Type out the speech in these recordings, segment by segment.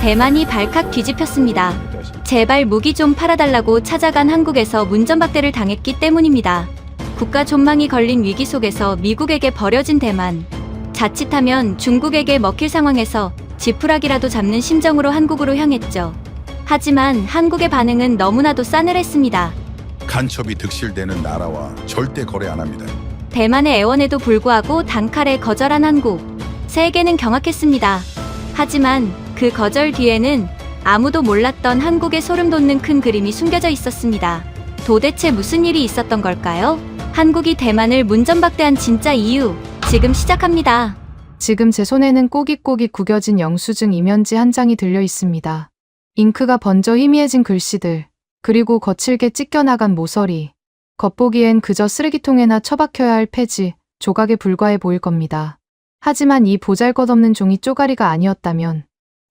대만이 발칵 뒤집혔습니다. 제발 무기 좀 팔아달라고 찾아간 한국에서 문전박대를 당했기 때문입니다. 국가 존망이 걸린 위기 속에서 미국에게 버려진 대만. 자칫하면 중국에게 먹힐 상황에서 지푸라기라도 잡는 심정으로 한국으로 향했죠. 하지만 한국의 반응은 너무나도 싸늘했습니다. 간첩이 득실되는 나라와 절대 거래 안 합니다. 대만의 애원에도 불구하고 단칼에 거절한 한국. 세계는 경악했습니다. 하지만 그 거절 뒤에는 아무도 몰랐던 한국의 소름 돋는 큰 그림이 숨겨져 있었습니다. 도대체 무슨 일이 있었던 걸까요? 한국이 대만을 문전박대한 진짜 이유, 지금 시작합니다. 지금 제 손에는 꼬깃꼬깃 구겨진 영수증 이면지 한 장이 들려 있습니다. 잉크가 번져 희미해진 글씨들, 그리고 거칠게 찢겨나간 모서리. 겉보기엔 그저 쓰레기통에나 처박혀야 할 폐지, 조각에 불과해 보일 겁니다. 하지만 이 보잘것없는 종이 쪼가리가 아니었다면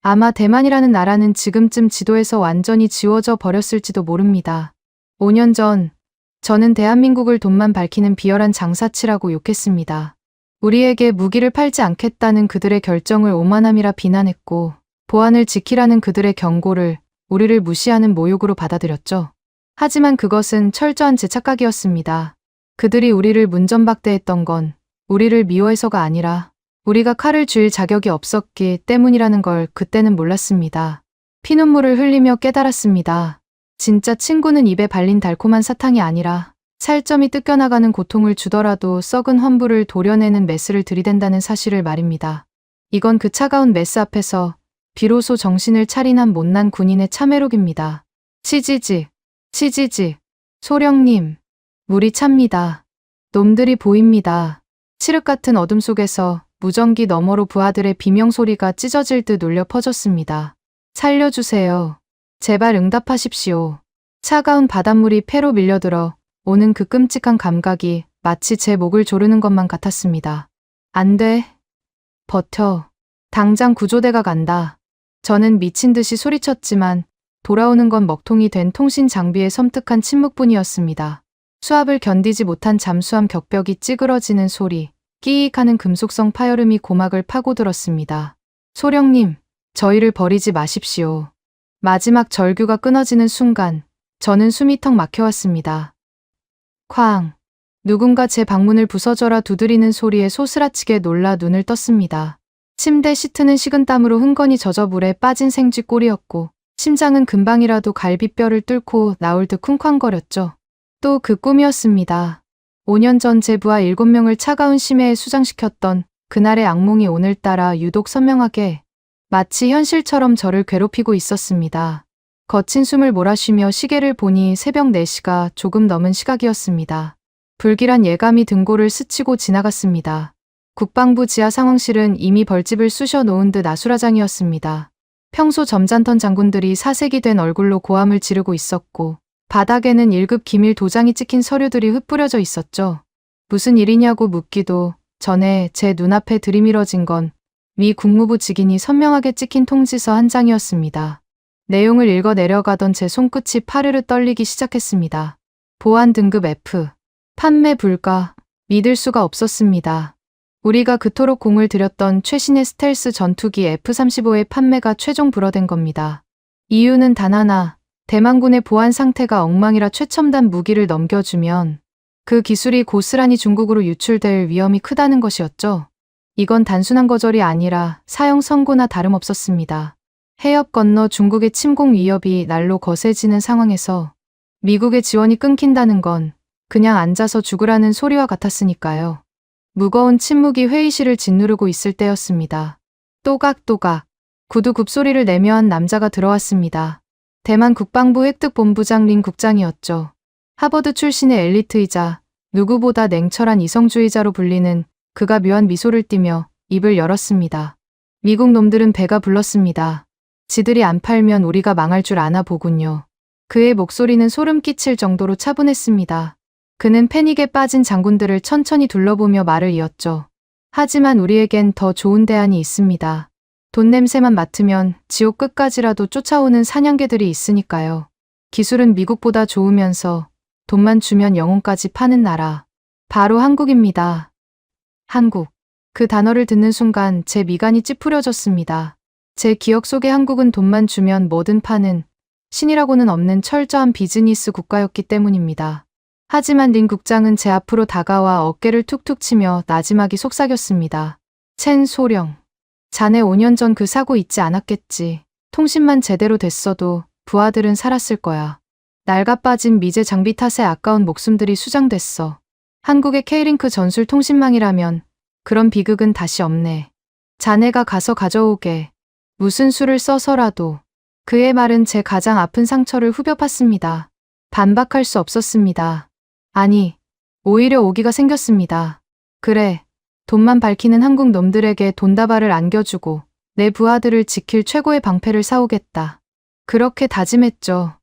아마 대만이라는 나라는 지금쯤 지도에서 완전히 지워져 버렸을지도 모릅니다. 5년 전, 저는 대한민국을 돈만 밝히는 비열한 장사치라고 욕했습니다. 우리에게 무기를 팔지 않겠다는 그들의 결정을 오만함이라 비난했고, 보안을 지키라는 그들의 경고를 우리를 무시하는 모욕으로 받아들였죠. 하지만 그것은 철저한 제 착각이었습니다. 그들이 우리를 문전박대했던 건 우리를 미워해서가 아니라 우리가 칼을 쥘 자격이 없었기 때문이라는 걸 그때는 몰랐습니다. 피눈물을 흘리며 깨달았습니다. 진짜 친구는 입에 발린 달콤한 사탕이 아니라 살점이 뜯겨나가는 고통을 주더라도 썩은 환부를 도려내는 메스를 들이댄다는 사실을 말입니다. 이건 그 차가운 메스 앞에서 비로소 정신을 차린한 못난 군인의 참회록입니다. 치지지, 치지지, 소령님, 물이 찹니다. 놈들이 보입니다. 칠흑 같은 어둠 속에서 무전기 너머로 부하들의 비명소리가 찢어질 듯 울려 퍼졌습니다. 살려주세요. 제발 응답하십시오. 차가운 바닷물이 폐로 밀려들어 오는 그 끔찍한 감각이 마치 제 목을 조르는 것만 같았습니다. 안 돼. 버텨. 당장 구조대가 간다. 저는 미친 듯이 소리쳤지만 돌아오는 건 먹통이 된 통신 장비의 섬뜩한 침묵뿐이었습니다. 수압을 견디지 못한 잠수함 격벽이 찌그러지는 소리, 끼익하는 금속성 파열음이 고막을 파고들었습니다. 소령님, 저희를 버리지 마십시오. 마지막 절규가 끊어지는 순간 저는 숨이 턱 막혀왔습니다. 쾅! 누군가 제 방문을 부서져라 두드리는 소리에 소스라치게 놀라 눈을 떴습니다. 침대 시트는 식은땀으로 흥건히 젖어 물에 빠진 생쥐 꼴이었고 심장은 금방이라도 갈비뼈를 뚫고 나올 듯 쿵쾅거렸죠. 또 그 꿈이었습니다. 5년 전 제 부하 7명을 차가운 심해에 수장시켰던 그날의 악몽이 오늘따라 유독 선명하게 마치 현실처럼 저를 괴롭히고 있었습니다. 거친 숨을 몰아쉬며 시계를 보니 새벽 4시가 조금 넘은 시각이었습니다. 불길한 예감이 등골을 스치고 지나갔습니다. 국방부 지하 상황실은 이미 벌집을 쑤셔 놓은 듯 아수라장이었습니다. 평소 점잖던 장군들이 사색이 된 얼굴로 고함을 지르고 있었고 바닥에는 1급 기밀 도장이 찍힌 서류들이 흩뿌려져 있었죠. 무슨 일이냐고 묻기도 전에 제 눈앞에 들이밀어진 건 미 국무부 직인이 선명하게 찍힌 통지서 한 장이었습니다. 내용을 읽어 내려가던 제 손끝이 파르르 떨리기 시작했습니다. 보안 등급 F. 판매 불가. 믿을 수가 없었습니다. 우리가 그토록 공을 들였던 최신의 스텔스 전투기 F-35의 판매가 최종 불허된 겁니다. 이유는 단 하나, 대만군의 보안 상태가 엉망이라 최첨단 무기를 넘겨주면 그 기술이 고스란히 중국으로 유출될 위험이 크다는 것이었죠. 이건 단순한 거절이 아니라 사형 선고나 다름없었습니다. 해협 건너 중국의 침공 위협이 날로 거세지는 상황에서 미국의 지원이 끊긴다는 건 그냥 앉아서 죽으라는 소리와 같았으니까요. 무거운 침묵이 회의실을 짓누르고 있을 때였습니다. 또각또각 구두 굽소리를 내며 한 남자가 들어왔습니다. 대만 국방부 획득본부장 린 국장이었죠. 하버드 출신의 엘리트이자 누구보다 냉철한 이성주의자로 불리는 그가 묘한 미소를 띠며 입을 열었습니다. 미국 놈들은 배가 불렀습니다. 지들이 안 팔면 우리가 망할 줄 아나 보군요. 그의 목소리는 소름 끼칠 정도로 차분했습니다. 그는 패닉에 빠진 장군들을 천천히 둘러보며 말을 이었죠. 하지만 우리에겐 더 좋은 대안이 있습니다. 돈 냄새만 맡으면 지옥 끝까지라도 쫓아오는 사냥개들이 있으니까요. 기술은 미국보다 좋으면서 돈만 주면 영혼까지 파는 나라. 바로 한국입니다. 한국. 그 단어를 듣는 순간 제 미간이 찌푸려졌습니다. 제 기억 속의 한국은 돈만 주면 뭐든 파는 신이라고는 없는 철저한 비즈니스 국가였기 때문입니다. 하지만 린 국장은 제 앞으로 다가와 어깨를 툭툭 치며 나지막이 속삭였습니다. 첸 소령. 자네 5년 전 그 사고 잊지 않았겠지. 통신만 제대로 됐어도 부하들은 살았을 거야. 낡아 빠진 미제 장비 탓에 아까운 목숨들이 수장됐어. 한국의 K링크 전술 통신망이라면 그런 비극은 다시 없네. 자네가 가서 가져오게. 무슨 수를 써서라도. 그의 말은 제 가장 아픈 상처를 후벼 팠습니다. 반박할 수 없었습니다. 아니, 오히려 오기가 생겼습니다. 그래, 돈만 밝히는 한국 놈들에게 돈다발을 안겨주고 내 부하들을 지킬 최고의 방패를 사오겠다. 그렇게 다짐했죠.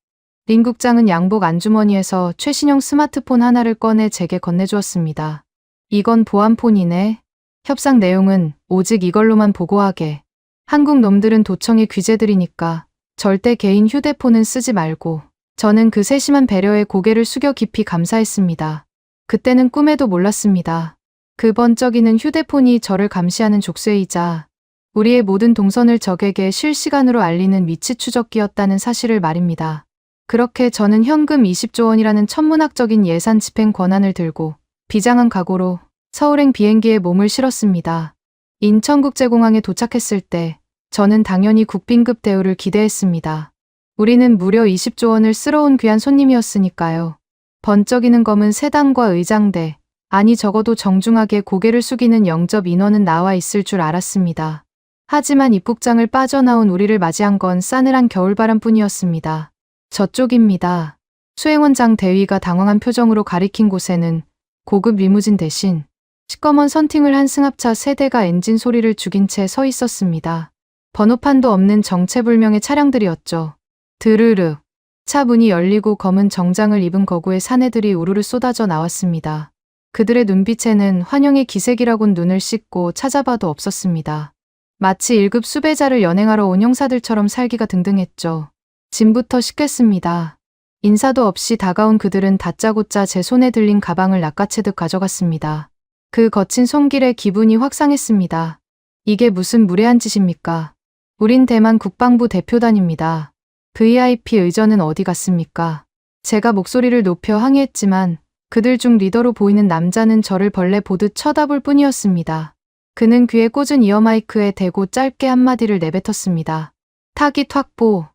린 국장은 양복 안주머니에서 최신형 스마트폰 하나를 꺼내 제게 건네주었습니다. 이건 보안폰이네. 협상 내용은 오직 이걸로만 보고하게. 한국 놈들은 도청의 귀재들이니까 절대 개인 휴대폰은 쓰지 말고. 저는 그 세심한 배려에 고개를 숙여 깊이 감사했습니다. 그때는 꿈에도 몰랐습니다. 그 번쩍이는 휴대폰이 저를 감시하는 족쇄이자 우리의 모든 동선을 적에게 실시간으로 알리는 위치 추적기였다는 사실을 말입니다. 그렇게 저는 현금 20조 원이라는 천문학적인 예산 집행 권한을 들고 비장한 각오로 서울행 비행기에 몸을 실었습니다. 인천국제공항에 도착했을 때 저는 당연히 국빈급 대우를 기대했습니다. 우리는 무려 20조 원을 쓸어온 귀한 손님이었으니까요. 번쩍이는 검은 세단과 의장대, 아니 적어도 정중하게 고개를 숙이는 영접 인원은 나와 있을 줄 알았습니다. 하지만 입국장을 빠져나온 우리를 맞이한 건 싸늘한 겨울바람뿐이었습니다. 저쪽입니다. 수행원장 대위가 당황한 표정으로 가리킨 곳에는 고급 리무진 대신 시꺼먼 선팅을 한 승합차 3대가 엔진 소리를 죽인 채 서 있었습니다. 번호판도 없는 정체불명의 차량들이었죠. 드르르. 차 문이 열리고 검은 정장을 입은 거구의 사내들이 우르르 쏟아져 나왔습니다. 그들의 눈빛에는 환영의 기색이라곤 눈을 씻고 찾아봐도 없었습니다. 마치 1급 수배자를 연행하러 온 형사들처럼 살기가 등등했죠. 짐부터 씻겠습니다. 인사도 없이 다가온 그들은 다짜고짜 제 손에 들린 가방을 낚아채듯 가져갔습니다. 그 거친 손길에 기분이 확 상했습니다. 이게 무슨 무례한 짓입니까? 우린 대만 국방부 대표단입니다. VIP 의전은 어디 갔습니까? 제가 목소리를 높여 항의했지만 그들 중 리더로 보이는 남자는 저를 벌레 보듯 쳐다볼 뿐이었습니다. 그는 귀에 꽂은 이어마이크에 대고 짧게 한마디를 내뱉었습니다. 타깃 확보.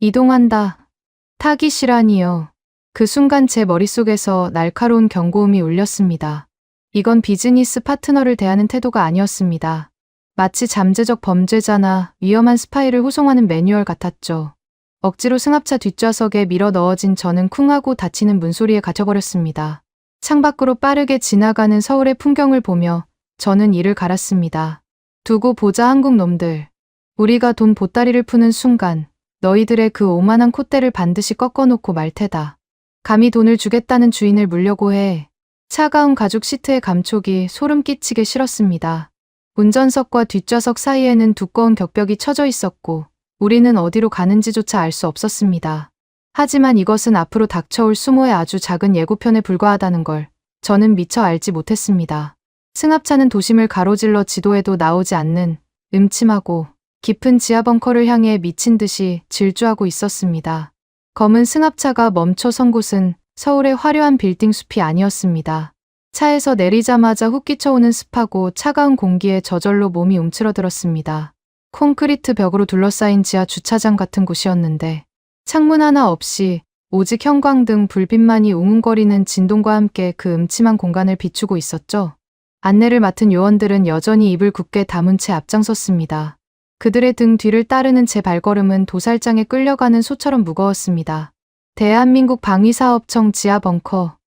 이동한다. 타깃이라니요. 그 순간 제 머릿속에서 날카로운 경고음이 울렸습니다. 이건 비즈니스 파트너를 대하는 태도가 아니었습니다. 마치 잠재적 범죄자나 위험한 스파이를 호송하는 매뉴얼 같았죠. 억지로 승합차 뒷좌석에 밀어 넣어진 저는 쿵하고 닫히는 문소리에 갇혀버렸습니다. 창밖으로 빠르게 지나가는 서울의 풍경을 보며 저는 이를 갈았습니다. 두고 보자 한국 놈들. 우리가 돈 보따리를 푸는 순간 너희들의 그 오만한 콧대를 반드시 꺾어놓고 말 테다. 감히 돈을 주겠다는 주인을 물려고 해. 차가운 가죽 시트의 감촉이 소름 끼치게 싫었습니다. 운전석과 뒷좌석 사이에는 두꺼운 격벽이 쳐져 있었고 우리는 어디로 가는지조차 알 수 없었습니다. 하지만 이것은 앞으로 닥쳐올 수모의 아주 작은 예고편에 불과하다는 걸 저는 미처 알지 못했습니다. 승합차는 도심을 가로질러 지도에도 나오지 않는 음침하고 깊은 지하 벙커를 향해 미친 듯이 질주하고 있었습니다. 검은 승합차가 멈춰 선 곳은 서울의 화려한 빌딩 숲이 아니었습니다. 차에서 내리자마자 훅 끼쳐오는 습하고 차가운 공기에 저절로 몸이 움츠러들었습니다. 콘크리트 벽으로 둘러싸인 지하 주차장 같은 곳이었는데 창문 하나 없이 오직 형광등 불빛만이 웅웅거리는 진동과 함께 그 음침한 공간을 비추고 있었죠. 안내를 맡은 요원들은 여전히 입을 굳게 다문 채 앞장섰습니다. 그들의 등 뒤를 따르는 제 발걸음은 도살장에 끌려가는 소처럼 무거웠습니다. 대한민국 방위사업청 지하 벙커.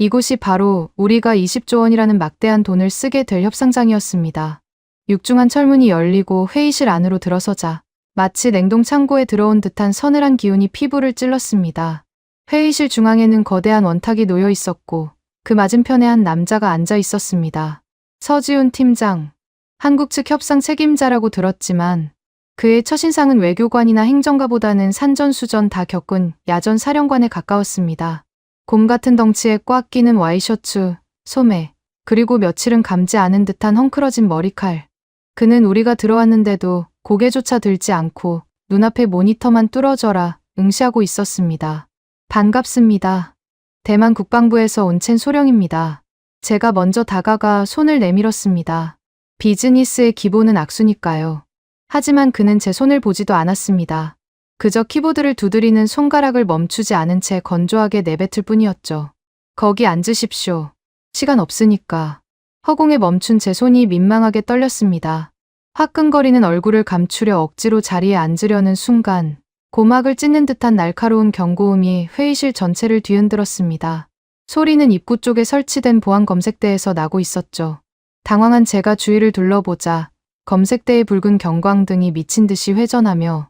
이곳이 바로 우리가 20조 원이라는 막대한 돈을 쓰게 될 협상장이었습니다. 육중한 철문이 열리고 회의실 안으로 들어서자 마치 냉동 창고에 들어온 듯한 서늘한 기운이 피부를 찔렀습니다. 회의실 중앙에는 거대한 원탁이 놓여 있었고 그 맞은편에 한 남자가 앉아 있었습니다. 서지훈 팀장. 한국 측 협상 책임자라고 들었지만 그의 첫인상은 외교관이나 행정가보다는 산전수전 다 겪은 야전 사령관에 가까웠습니다. 곰 같은 덩치에 꽉 끼는 와이셔츠, 소매, 그리고 며칠은 감지 않은 듯한 헝클어진 머리칼. 그는 우리가 들어왔는데도 고개조차 들지 않고 눈앞에 모니터만 뚫어져라 응시하고 있었습니다. 반갑습니다. 대만 국방부에서 온 첸 소령입니다. 제가 먼저 다가가 손을 내밀었습니다. 비즈니스의 기본은 악수니까요. 하지만 그는 제 손을 보지도 않았습니다. 그저 키보드를 두드리는 손가락을 멈추지 않은 채 건조하게 내뱉을 뿐이었죠. 거기 앉으십시오. 시간 없으니까. 허공에 멈춘 제 손이 민망하게 떨렸습니다. 화끈거리는 얼굴을 감추려 억지로 자리에 앉으려는 순간 고막을 찢는 듯한 날카로운 경고음이 회의실 전체를 뒤흔들었습니다. 소리는 입구 쪽에 설치된 보안 검색대에서 나고 있었죠. 당황한 제가 주위를 둘러보자 검색대의 붉은 경광등이 미친 듯이 회전하며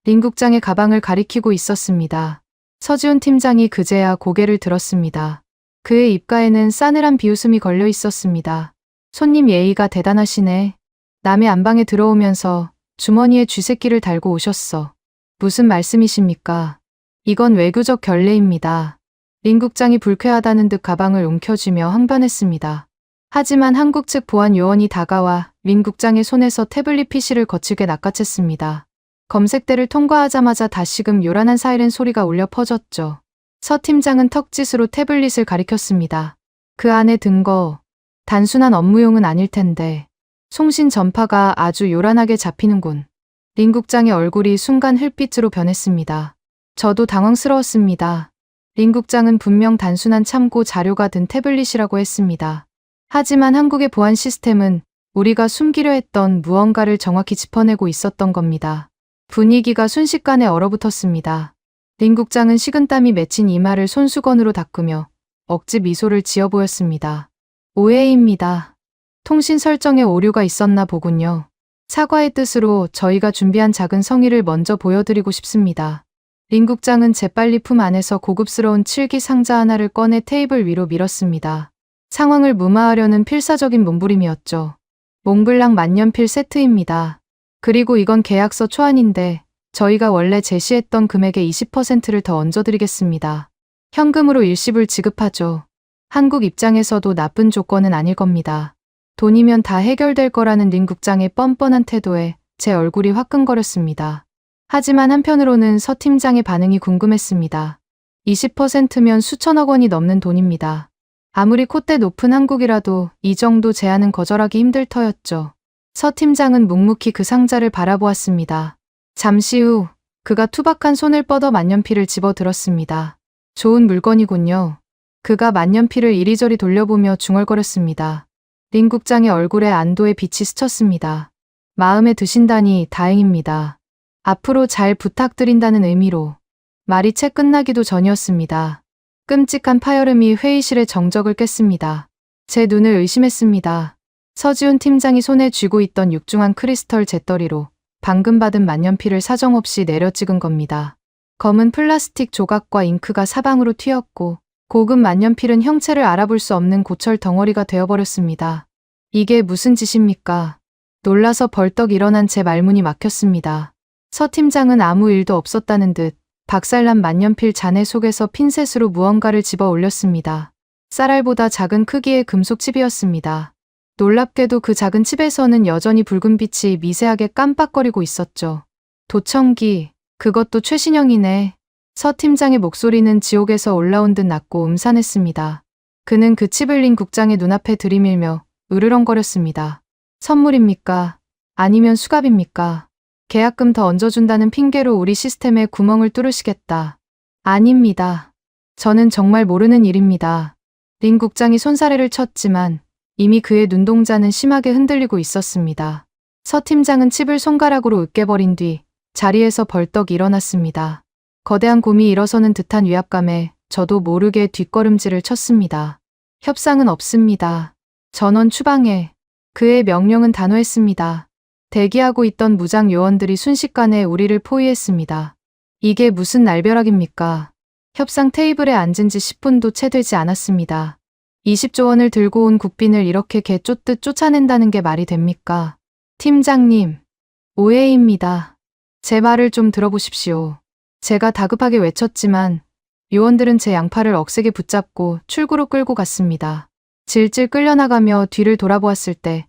린 국장의 가방을 가리키고 있었습니다. 서지훈 팀장이 그제야 고개를 들었습니다. 그의 입가에는 싸늘한 비웃음이 걸려 있었습니다. 손님 예의가 대단하시네. 남의 안방에 들어오면서 주머니에 쥐새끼를 달고 오셨어. 무슨 말씀이십니까? 이건 외교적 결례입니다. 린 국장이 불쾌하다는 듯 가방을 움켜쥐며 항변했습니다. 하지만 한국 측 보안 요원이 다가와 린 국장의 손에서 태블릿 PC를 거칠게 낚아챘습니다. 검색대를 통과하자마자 다시금 요란한 사이렌 소리가 울려 퍼졌죠. 서 팀장은 턱짓으로 태블릿을 가리켰습니다. 그 안에 든 거 단순한 업무용은 아닐 텐데 송신 전파가 아주 요란하게 잡히는군. 린 국장의 얼굴이 순간 흙빛으로 변했습니다. 저도 당황스러웠습니다. 린 국장은 분명 단순한 참고 자료가 든 태블릿이라고 했습니다. 하지만 한국의 보안 시스템은 우리가 숨기려 했던 무언가를 정확히 짚어내고 있었던 겁니다. 분위기가 순식간에 얼어붙었습니다. 린 국장은 식은땀이 맺힌 이마를 손수건으로 닦으며 억지 미소를 지어 보였습니다. 오해입니다. 통신 설정에 오류가 있었나 보군요. 사과의 뜻으로 저희가 준비한 작은 성의를 먼저 보여드리고 싶습니다. 린 국장은 재빨리 품 안에서 고급스러운 칠기 상자 하나를 꺼내 테이블 위로 밀었습니다. 상황을 무마하려는 필사적인 몸부림이었죠. 몽블랑 만년필 세트입니다. 그리고 이건 계약서 초안인데 저희가 원래 제시했던 금액의 20%를 더 얹어드리겠습니다. 현금으로 일시불 지급하죠. 한국 입장에서도 나쁜 조건은 아닐 겁니다. 돈이면 다 해결될 거라는 린 국장의 뻔뻔한 태도에 제 얼굴이 화끈거렸습니다. 하지만 한편으로는 서 팀장의 반응이 궁금했습니다. 20%면 수천억 원이 넘는 돈입니다. 아무리 콧대 높은 한국이라도 이 정도 제안은 거절하기 힘들 터였죠. 서 팀장은 묵묵히 그 상자를 바라보았습니다. 잠시 후 그가 투박한 손을 뻗어 만년필을 집어들었습니다. 좋은 물건이군요. 그가 만년필을 이리저리 돌려보며 중얼거렸습니다. 린 국장의 얼굴에 안도의 빛이 스쳤습니다. 마음에 드신다니 다행입니다. 앞으로 잘 부탁드린다는 의미로. 말이 채 끝나기도 전이었습니다. 끔찍한 파열음이 회의실의 정적을 깼습니다. 제 눈을 의심했습니다. 서지훈 팀장이 손에 쥐고 있던 육중한 크리스털 재떨이로 방금 받은 만년필을 사정없이 내려 찍은 겁니다. 검은 플라스틱 조각과 잉크가 사방으로 튀었고 고급 만년필은 형체를 알아볼 수 없는 고철 덩어리가 되어버렸습니다. 이게 무슨 짓입니까? 놀라서 벌떡 일어난 제 말문이 막혔습니다. 서 팀장은 아무 일도 없었다는 듯 박살난 만년필 잔해 속에서 핀셋으로 무언가를 집어 올렸습니다. 쌀알보다 작은 크기의 금속 칩이었습니다. 놀랍게도 그 작은 칩에서는 여전히 붉은 빛이 미세하게 깜빡거리고 있었죠. 도청기, 그것도 최신형이네. 서 팀장의 목소리는 지옥에서 올라온 듯 낮고 음산했습니다. 그는 그 칩을 린 국장의 눈앞에 들이밀며 으르렁거렸습니다. 선물입니까? 아니면 수갑입니까? 계약금 더 얹어준다는 핑계로 우리 시스템에 구멍을 뚫으시겠다. 아닙니다. 저는 정말 모르는 일입니다. 린 국장이 손사래를 쳤지만 이미 그의 눈동자는 심하게 흔들리고 있었습니다. 서 팀장은 칩을 손가락으로 으깨버린 뒤 자리에서 벌떡 일어났습니다. 거대한 곰이 일어서는 듯한 위압감에 저도 모르게 뒷걸음질을 쳤습니다. 협상은 없습니다. 전원 추방해. 그의 명령은 단호했습니다. 대기하고 있던 무장 요원들이 순식간에 우리를 포위했습니다. 이게 무슨 날벼락입니까? 협상 테이블에 앉은 지 10분도 채 되지 않았습니다. 20조 원을 들고 온 국빈을 이렇게 개 쫓듯 쫓아낸다는 게 말이 됩니까? 팀장님, 오해입니다. 제 말을 좀 들어보십시오. 제가 다급하게 외쳤지만 요원들은 제 양팔을 억세게 붙잡고 출구로 끌고 갔습니다. 질질 끌려나가며 뒤를 돌아보았을 때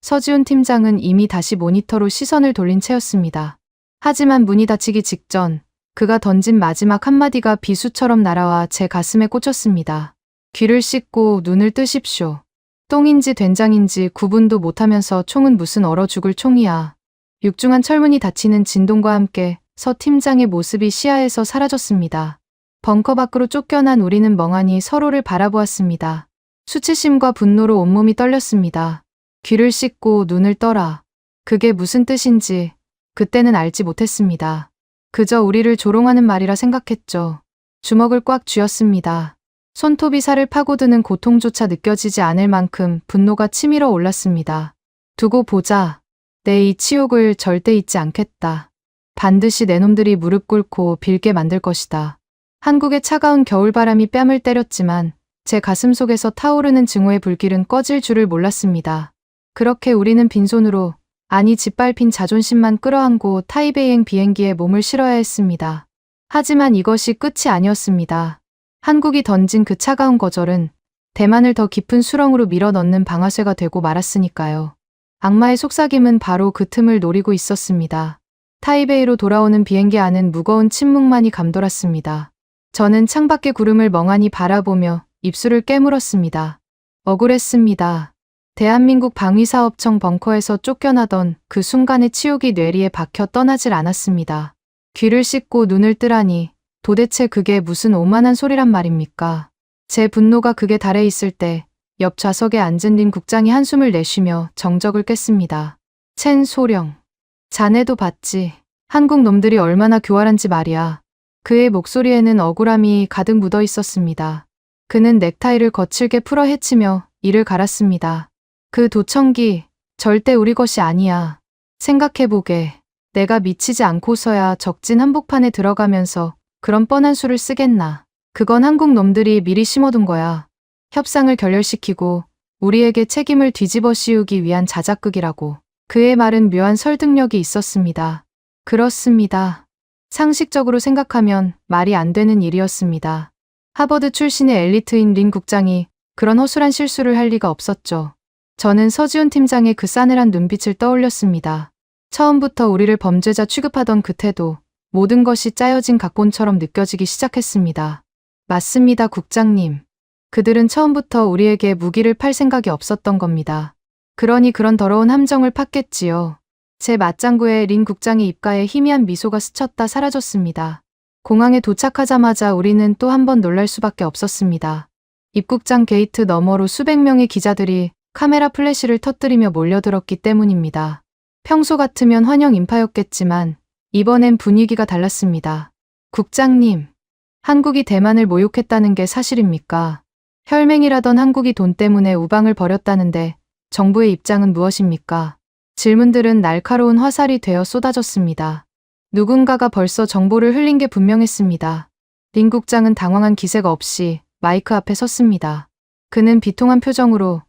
서지훈 팀장은 이미 다시 모니터로 시선을 돌린 채였습니다. 하지만 문이 닫히기 직전 그가 던진 마지막 한마디가 비수처럼 날아와 제 가슴에 꽂혔습니다. 귀를 씻고 눈을 뜨십시오. 똥인지 된장인지 구분도 못하면서 총은 무슨 얼어 죽을 총이야. 육중한 철문이 닫히는 진동과 함께 서 팀장의 모습이 시야에서 사라졌습니다. 벙커 밖으로 쫓겨난 우리는 멍하니 서로를 바라보았습니다. 수치심과 분노로 온몸이 떨렸습니다. 귀를 씻고 눈을 떠라. 그게 무슨 뜻인지 그때는 알지 못했습니다. 그저 우리를 조롱하는 말이라 생각했죠. 주먹을 꽉 쥐었습니다. 손톱이 살을 파고드는 고통조차 느껴지지 않을 만큼 분노가 치밀어 올랐습니다. 두고 보자. 내 이 치욕을 절대 잊지 않겠다. 반드시 내 놈들이 무릎 꿇고 빌게 만들 것이다. 한국의 차가운 겨울바람이 뺨을 때렸지만 제 가슴 속에서 타오르는 증오의 불길은 꺼질 줄을 몰랐습니다. 그렇게 우리는 빈손으로, 아니 짓밟힌 자존심만 끌어안고 타이베이행 비행기에 몸을 실어야 했습니다. 하지만 이것이 끝이 아니었습니다. 한국이 던진 그 차가운 거절은 대만을 더 깊은 수렁으로 밀어넣는 방아쇠가 되고 말았으니까요. 악마의 속삭임은 바로 그 틈을 노리고 있었습니다. 타이베이로 돌아오는 비행기 안은 무거운 침묵만이 감돌았습니다. 저는 창밖의 구름을 멍하니 바라보며 입술을 깨물었습니다. 억울했습니다. 대한민국 방위사업청 벙커에서 쫓겨나던 그 순간의 치욕이 뇌리에 박혀 떠나질 않았습니다. 귀를 씻고 눈을 뜨라니 도대체 그게 무슨 오만한 소리란 말입니까? 제 분노가 극에 달해 있을 때 옆 좌석에 앉은 린 국장이 한숨을 내쉬며 정적을 깼습니다. 첸 소령. 자네도 봤지. 한국 놈들이 얼마나 교활한지 말이야. 그의 목소리에는 억울함이 가득 묻어 있었습니다. 그는 넥타이를 거칠게 풀어 헤치며 이를 갈았습니다. 그 도청기 절대 우리 것이 아니야. 생각해보게. 내가 미치지 않고서야 적진 한복판에 들어가면서 그런 뻔한 수를 쓰겠나. 그건 한국 놈들이 미리 심어둔 거야. 협상을 결렬시키고 우리에게 책임을 뒤집어 씌우기 위한 자작극이라고. 그의 말은 묘한 설득력이 있었습니다. 그렇습니다. 상식적으로 생각하면 말이 안 되는 일이었습니다. 하버드 출신의 엘리트인 린 국장이 그런 허술한 실수를 할 리가 없었죠. 저는 서지훈 팀장의 그 싸늘한 눈빛을 떠올렸습니다. 처음부터 우리를 범죄자 취급하던 그 태도, 모든 것이 짜여진 각본처럼 느껴지기 시작했습니다. 맞습니다, 국장님. 그들은 처음부터 우리에게 무기를 팔 생각이 없었던 겁니다. 그러니 그런 더러운 함정을 팠겠지요. 제 맞장구에 린 국장의 입가에 희미한 미소가 스쳤다 사라졌습니다. 공항에 도착하자마자 우리는 또 한 번 놀랄 수밖에 없었습니다. 입국장 게이트 너머로 수백 명의 기자들이 카메라 플래시를 터뜨리며 몰려들었기 때문입니다. 평소 같으면 환영 인파였겠지만 이번엔 분위기가 달랐습니다. 국장님, 한국이 대만을 모욕했다는 게 사실입니까? 혈맹이라던 한국이 돈 때문에 우방을 벌였다는데 정부의 입장은 무엇입니까? 질문들은 날카로운 화살이 되어 쏟아졌습니다. 누군가가 벌써 정보를 흘린 게 분명했습니다. 린 국장은 당황한 기색 없이 마이크 앞에 섰습니다. 그는 비통한 표정으로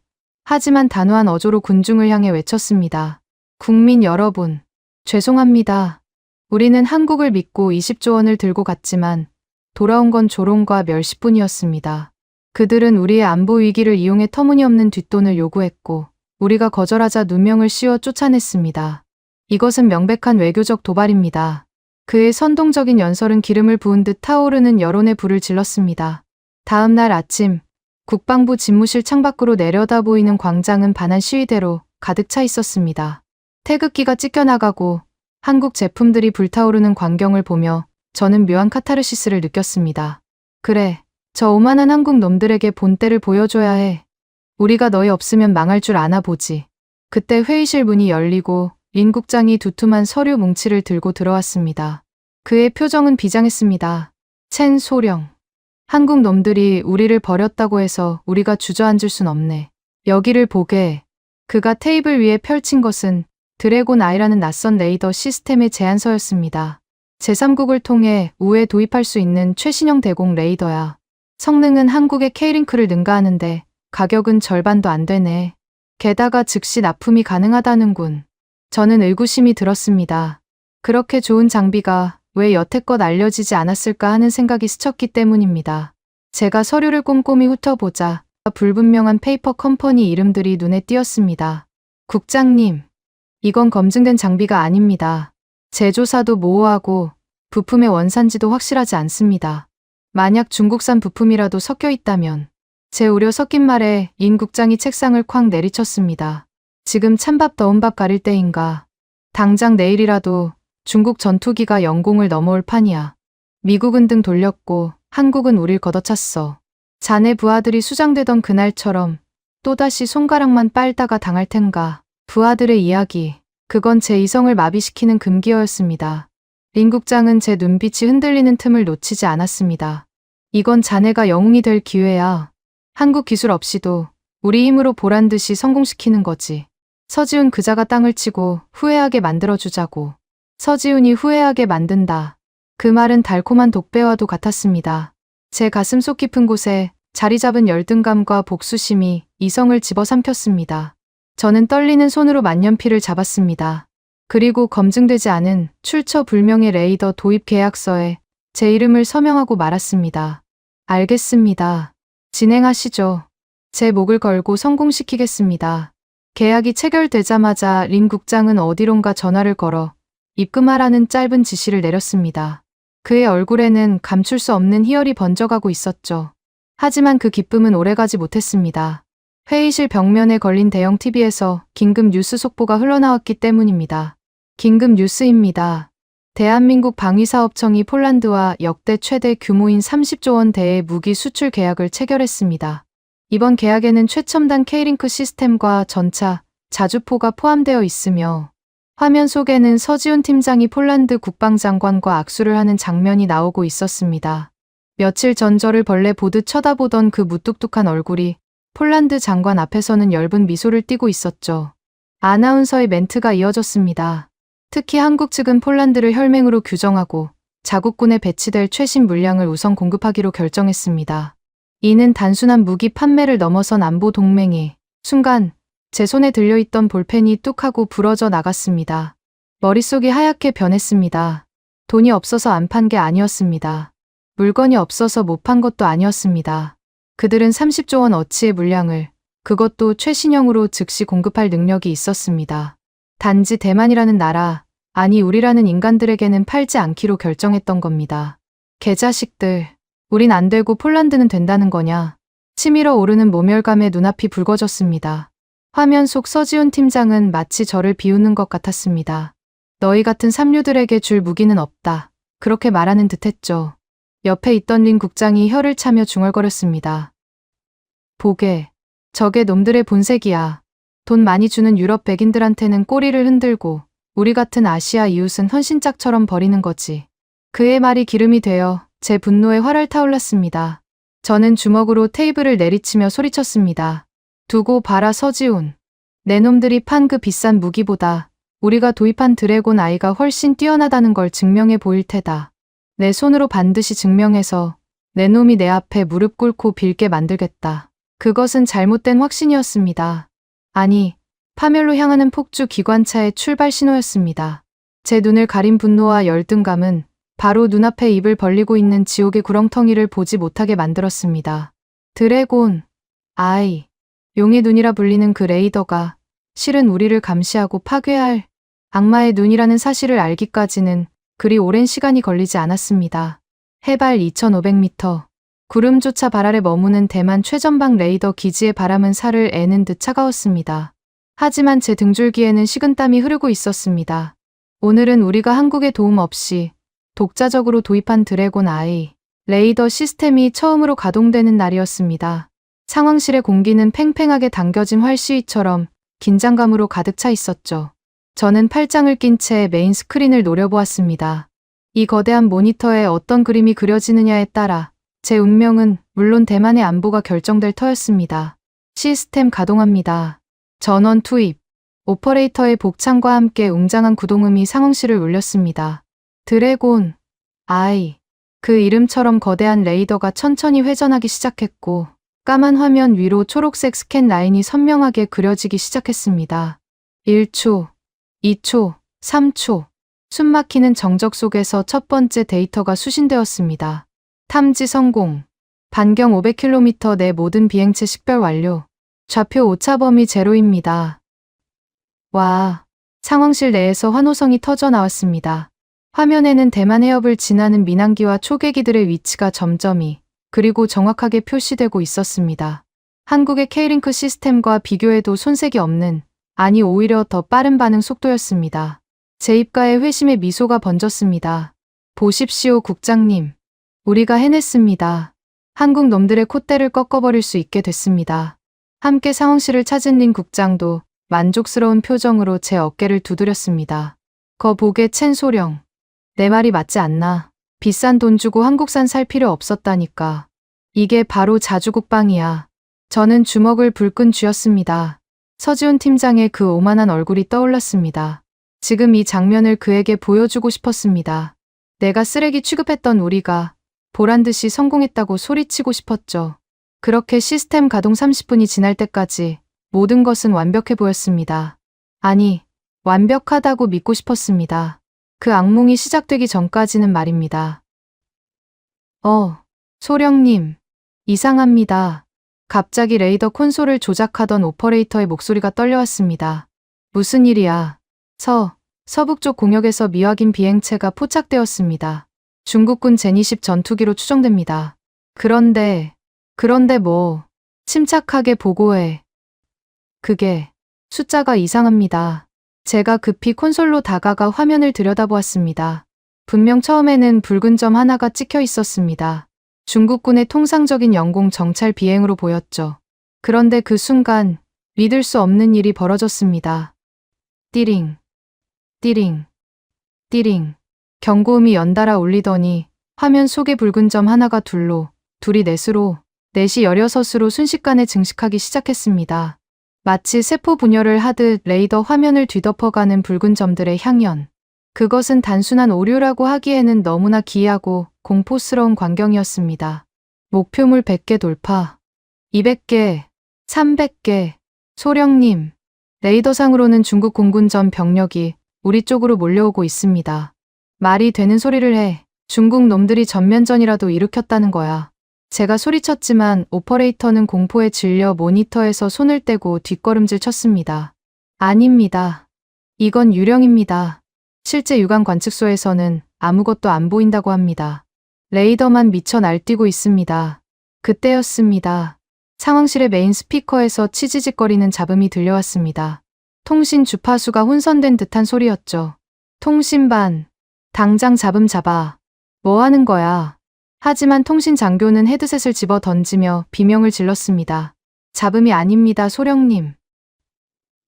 하지만 단호한 어조로 군중을 향해 외쳤습니다. 국민 여러분, 죄송합니다. 우리는 한국을 믿고 20조 원을 들고 갔지만 돌아온 건 조롱과 멸시뿐이었습니다. 그들은 우리의 안보 위기를 이용해 터무니없는 뒷돈을 요구했고 우리가 거절하자 누명을 씌워 쫓아냈습니다. 이것은 명백한 외교적 도발입니다. 그의 선동적인 연설은 기름을 부은 듯 타오르는 여론의 불을 질렀습니다. 다음 날 아침 국방부 집무실 창밖으로 내려다 보이는 광장은 반한 시위대로 가득 차 있었습니다. 태극기가 찢겨나가고 한국 제품들이 불타오르는 광경을 보며 저는 묘한 카타르시스를 느꼈습니다. 그래, 저 오만한 한국 놈들에게 본때를 보여줘야 해. 우리가 너희 없으면 망할 줄 아나 보지. 그때 회의실 문이 열리고 린 국장이 두툼한 서류 뭉치를 들고 들어왔습니다. 그의 표정은 비장했습니다. 첸 소령. 한국 놈들이 우리를 버렸다고 해서 우리가 주저앉을 순 없네. 여기를 보게. 그가 테이블 위에 펼친 것은 드래곤 아이라는 낯선 레이더 시스템의 제안서였습니다. 제3국을 통해 우에 도입할 수 있는 최신형 대공 레이더야. 성능은 한국의 K링크를 능가하는데 가격은 절반도 안 되네. 게다가 즉시 납품이 가능하다는군. 저는 의구심이 들었습니다. 그렇게 좋은 장비가 왜 여태껏 알려지지 않았을까 하는 생각이 스쳤기 때문입니다. 제가 서류를 꼼꼼히 훑어보자 불분명한 페이퍼 컴퍼니 이름들이 눈에 띄었습니다. 국장님, 이건 검증된 장비가 아닙니다. 제조사도 모호하고 부품의 원산지도 확실하지 않습니다. 만약 중국산 부품이라도 섞여 있다면. 제 우려 섞인 말에 인 국장이 책상을 쾅 내리쳤습니다. 지금 찬밥 더운 밥 가릴 때인가. 당장 내일이라도 중국 전투기가 영공을 넘어올 판이야. 미국은 등 돌렸고 한국은 우릴 걷어찼어. 자네 부하들이 수장되던 그날처럼 또다시 손가락만 빨다가 당할 텐가. 부하들의 이야기, 그건 제 이성을 마비시키는 금기어였습니다. 린 국장은 제 눈빛이 흔들리는 틈을 놓치지 않았습니다. 이건 자네가 영웅이 될 기회야. 한국 기술 없이도 우리 힘으로 보란 듯이 성공시키는 거지. 서지훈 그자가 땅을 치고 후회하게 만들어주자고. 서지훈이 후회하게 만든다. 그 말은 달콤한 독배와도 같았습니다. 제 가슴 속 깊은 곳에 자리 잡은 열등감과 복수심이 이성을 집어삼켰습니다. 저는 떨리는 손으로 만년필을 잡았습니다. 그리고 검증되지 않은 출처 불명의 레이더 도입 계약서에 제 이름을 서명하고 말았습니다. 알겠습니다. 진행하시죠. 제 목을 걸고 성공시키겠습니다. 계약이 체결되자마자 린 국장은 어디론가 전화를 걸어 입금하라는 짧은 지시를 내렸습니다. 그의 얼굴에는 감출 수 없는 희열이 번져가고 있었죠. 하지만 그 기쁨은 오래가지 못했습니다. 회의실 벽면에 걸린 대형 TV에서 긴급 뉴스 속보가 흘러나왔기 때문입니다. 긴급 뉴스입니다. 대한민국 방위사업청이 폴란드와 역대 최대 규모인 30조 원대의 무기 수출 계약을 체결했습니다. 이번 계약에는 최첨단 K링크 시스템과 전차, 자주포가 포함되어 있으며 화면 속에는 서지훈 팀장이 폴란드 국방장관과 악수를 하는 장면이 나오고 있었습니다. 며칠 전 저를 벌레 보듯 쳐다보던 그 무뚝뚝한 얼굴이 폴란드 장관 앞에서는 엷은 미소를 띠고 있었죠. 아나운서의 멘트가 이어졌습니다. 특히 한국 측은 폴란드를 혈맹으로 규정하고 자국군에 배치될 최신 물량을 우선 공급하기로 결정했습니다. 이는 단순한 무기 판매를 넘어선 안보 동맹이 순간 제 손에 들려있던 볼펜이 뚝 하고 부러져 나갔습니다. 머릿속이 하얗게 변했습니다. 돈이 없어서 안 판 게 아니었습니다. 물건이 없어서 못 판 것도 아니었습니다. 그들은 30조 원 어치의 물량을, 그것도 최신형으로 즉시 공급할 능력이 있었습니다. 단지 대만이라는 나라, 아니 우리라는 인간들에게는 팔지 않기로 결정했던 겁니다. 개자식들, 우린 안 되고 폴란드는 된다는 거냐. 치밀어 오르는 모멸감에 눈앞이 붉어졌습니다. 화면 속 서지훈 팀장은 마치 저를 비웃는 것 같았습니다. 너희 같은 삼류들에게 줄 무기는 없다. 그렇게 말하는 듯했죠. 옆에 있던 린 국장이 혀를 차며 중얼거렸습니다. 보게, 저게 놈들의 본색이야. 돈 많이 주는 유럽 백인들한테는 꼬리를 흔들고 우리 같은 아시아 이웃은 헌신짝처럼 버리는 거지. 그의 말이 기름이 되어 제 분노에 활활 타올랐습니다. 저는 주먹으로 테이블을 내리치며 소리쳤습니다. 두고 봐라 서지훈. 내 놈들이 판 그 비싼 무기보다 우리가 도입한 드래곤 아이가 훨씬 뛰어나다는 걸 증명해 보일 테다. 내 손으로 반드시 증명해서 내 놈이 내 앞에 무릎 꿇고 빌게 만들겠다. 그것은 잘못된 확신이었습니다. 아니, 파멸로 향하는 폭주 기관차의 출발 신호였습니다. 제 눈을 가린 분노와 열등감은 바로 눈앞에 입을 벌리고 있는 지옥의 구렁텅이를 보지 못하게 만들었습니다. 드래곤, 아이, 용의 눈이라 불리는 그 레이더가 실은 우리를 감시하고 파괴할 악마의 눈이라는 사실을 알기까지는 그리 오랜 시간이 걸리지 않았습니다. 해발 2500m, 구름조차 발 아래 머무는 대만 최전방 레이더 기지의 바람은 살을 애는 듯 차가웠습니다. 하지만 제 등줄기에는 식은땀이 흐르고 있었습니다. 오늘은 우리가 한국의 도움 없이 독자적으로 도입한 드래곤 아이, 레이더 시스템이 처음으로 가동되는 날이었습니다. 상황실의 공기는 팽팽하게 당겨진 활시위처럼 긴장감으로 가득 차 있었죠. 저는 팔짱을 낀 채 메인 스크린을 노려보았습니다. 이 거대한 모니터에 어떤 그림이 그려지느냐에 따라 제 운명은 물론 대만의 안보가 결정될 터였습니다. 시스템 가동합니다. 전원 투입. 오퍼레이터의 복창과 함께 웅장한 구동음이 상황실을 울렸습니다. 드래곤, 아이. 그 이름처럼 거대한 레이더가 천천히 회전하기 시작했고 까만 화면 위로 초록색 스캔 라인이 선명하게 그려지기 시작했습니다. 1초, 2초, 3초. 숨막히는 정적 속에서 첫 번째 데이터가 수신되었습니다. 탐지 성공. 반경 500km 내 모든 비행체 식별 완료. 좌표 오차 범위 제로입니다. 와, 상황실 내에서 환호성이 터져 나왔습니다. 화면에는 대만 해협을 지나는 민항기와 초계기들의 위치가 점점이 그리고 정확하게 표시되고 있었습니다. 한국의 K링크 시스템과 비교해도 손색이 없는, 아니 오히려 더 빠른 반응 속도였습니다. 제 입가에 회심의 미소가 번졌습니다. 보십시오, 국장님. 우리가 해냈습니다. 한국 놈들의 콧대를 꺾어버릴 수 있게 됐습니다. 함께 상황실을 찾은 린 국장도 만족스러운 표정으로 제 어깨를 두드렸습니다. 거 보게 첸 소령. 내 말이 맞지 않나. 비싼 돈 주고 한국산 살 필요 없었다니까. 이게 바로 자주국방이야. 저는 주먹을 불끈 쥐었습니다. 서지훈 팀장의 그 오만한 얼굴이 떠올랐습니다. 지금 이 장면을 그에게 보여주고 싶었습니다. 내가 쓰레기 취급했던 우리가 보란듯이 성공했다고 소리치고 싶었죠. 그렇게 시스템 가동 30분이 지날 때까지 모든 것은 완벽해 보였습니다. 아니, 완벽하다고 믿고 싶었습니다. 그 악몽이 시작되기 전까지는 말입니다. 소령님, 이상합니다. 갑자기 레이더 콘솔을 조작하던 오퍼레이터의 목소리가 떨려왔습니다. 무슨 일이야? 서북쪽 공역에서 미확인 비행체가 포착되었습니다. 중국군 제니10 전투기로 추정됩니다. 그런데 뭐, 침착하게 보고해. 그게, 숫자가 이상합니다. 제가 급히 콘솔로 다가가 화면을 들여다보았습니다. 분명 처음에는 붉은 점 하나가 찍혀 있었습니다. 중국군의 통상적인 영공 정찰 비행으로 보였죠. 그런데 그 순간 믿을 수 없는 일이 벌어졌습니다. 띠링, 띠링, 띠링. 경고음이 연달아 울리더니 화면 속의 붉은 점 하나가 둘이 넷으로, 넷이 16으로 순식간에 증식하기 시작했습니다. 마치 세포 분열을 하듯 레이더 화면을 뒤덮어가는 붉은 점들의 향연. 그것은 단순한 오류라고 하기에는 너무나 기이하고 공포스러운 광경이었습니다. 목표물 100개 돌파, 200개, 300개. 소령님, 레이더상으로는 중국 공군 전 병력이 우리 쪽으로 몰려오고 있습니다. 말이 되는 소리를 해. 중국 놈들이 전면전이라도 일으켰다는 거야. 제가 소리쳤지만 오퍼레이터는 공포에 질려 모니터에서 손을 떼고 뒷걸음질 쳤습니다. 아닙니다. 이건 유령입니다. 실제 육안 관측소에서는 아무것도 안 보인다고 합니다. 레이더만 미쳐 날뛰고 있습니다. 그때였습니다. 상황실의 메인 스피커에서 치지직거리는 잡음이 들려왔습니다. 통신 주파수가 혼선된 듯한 소리였죠. 통신반, 당장 잡음 잡아. 뭐 하는 거야? 하지만 통신 장교는 헤드셋을 집어 던지며 비명을 질렀습니다. 잡음이 아닙니다, 소령님.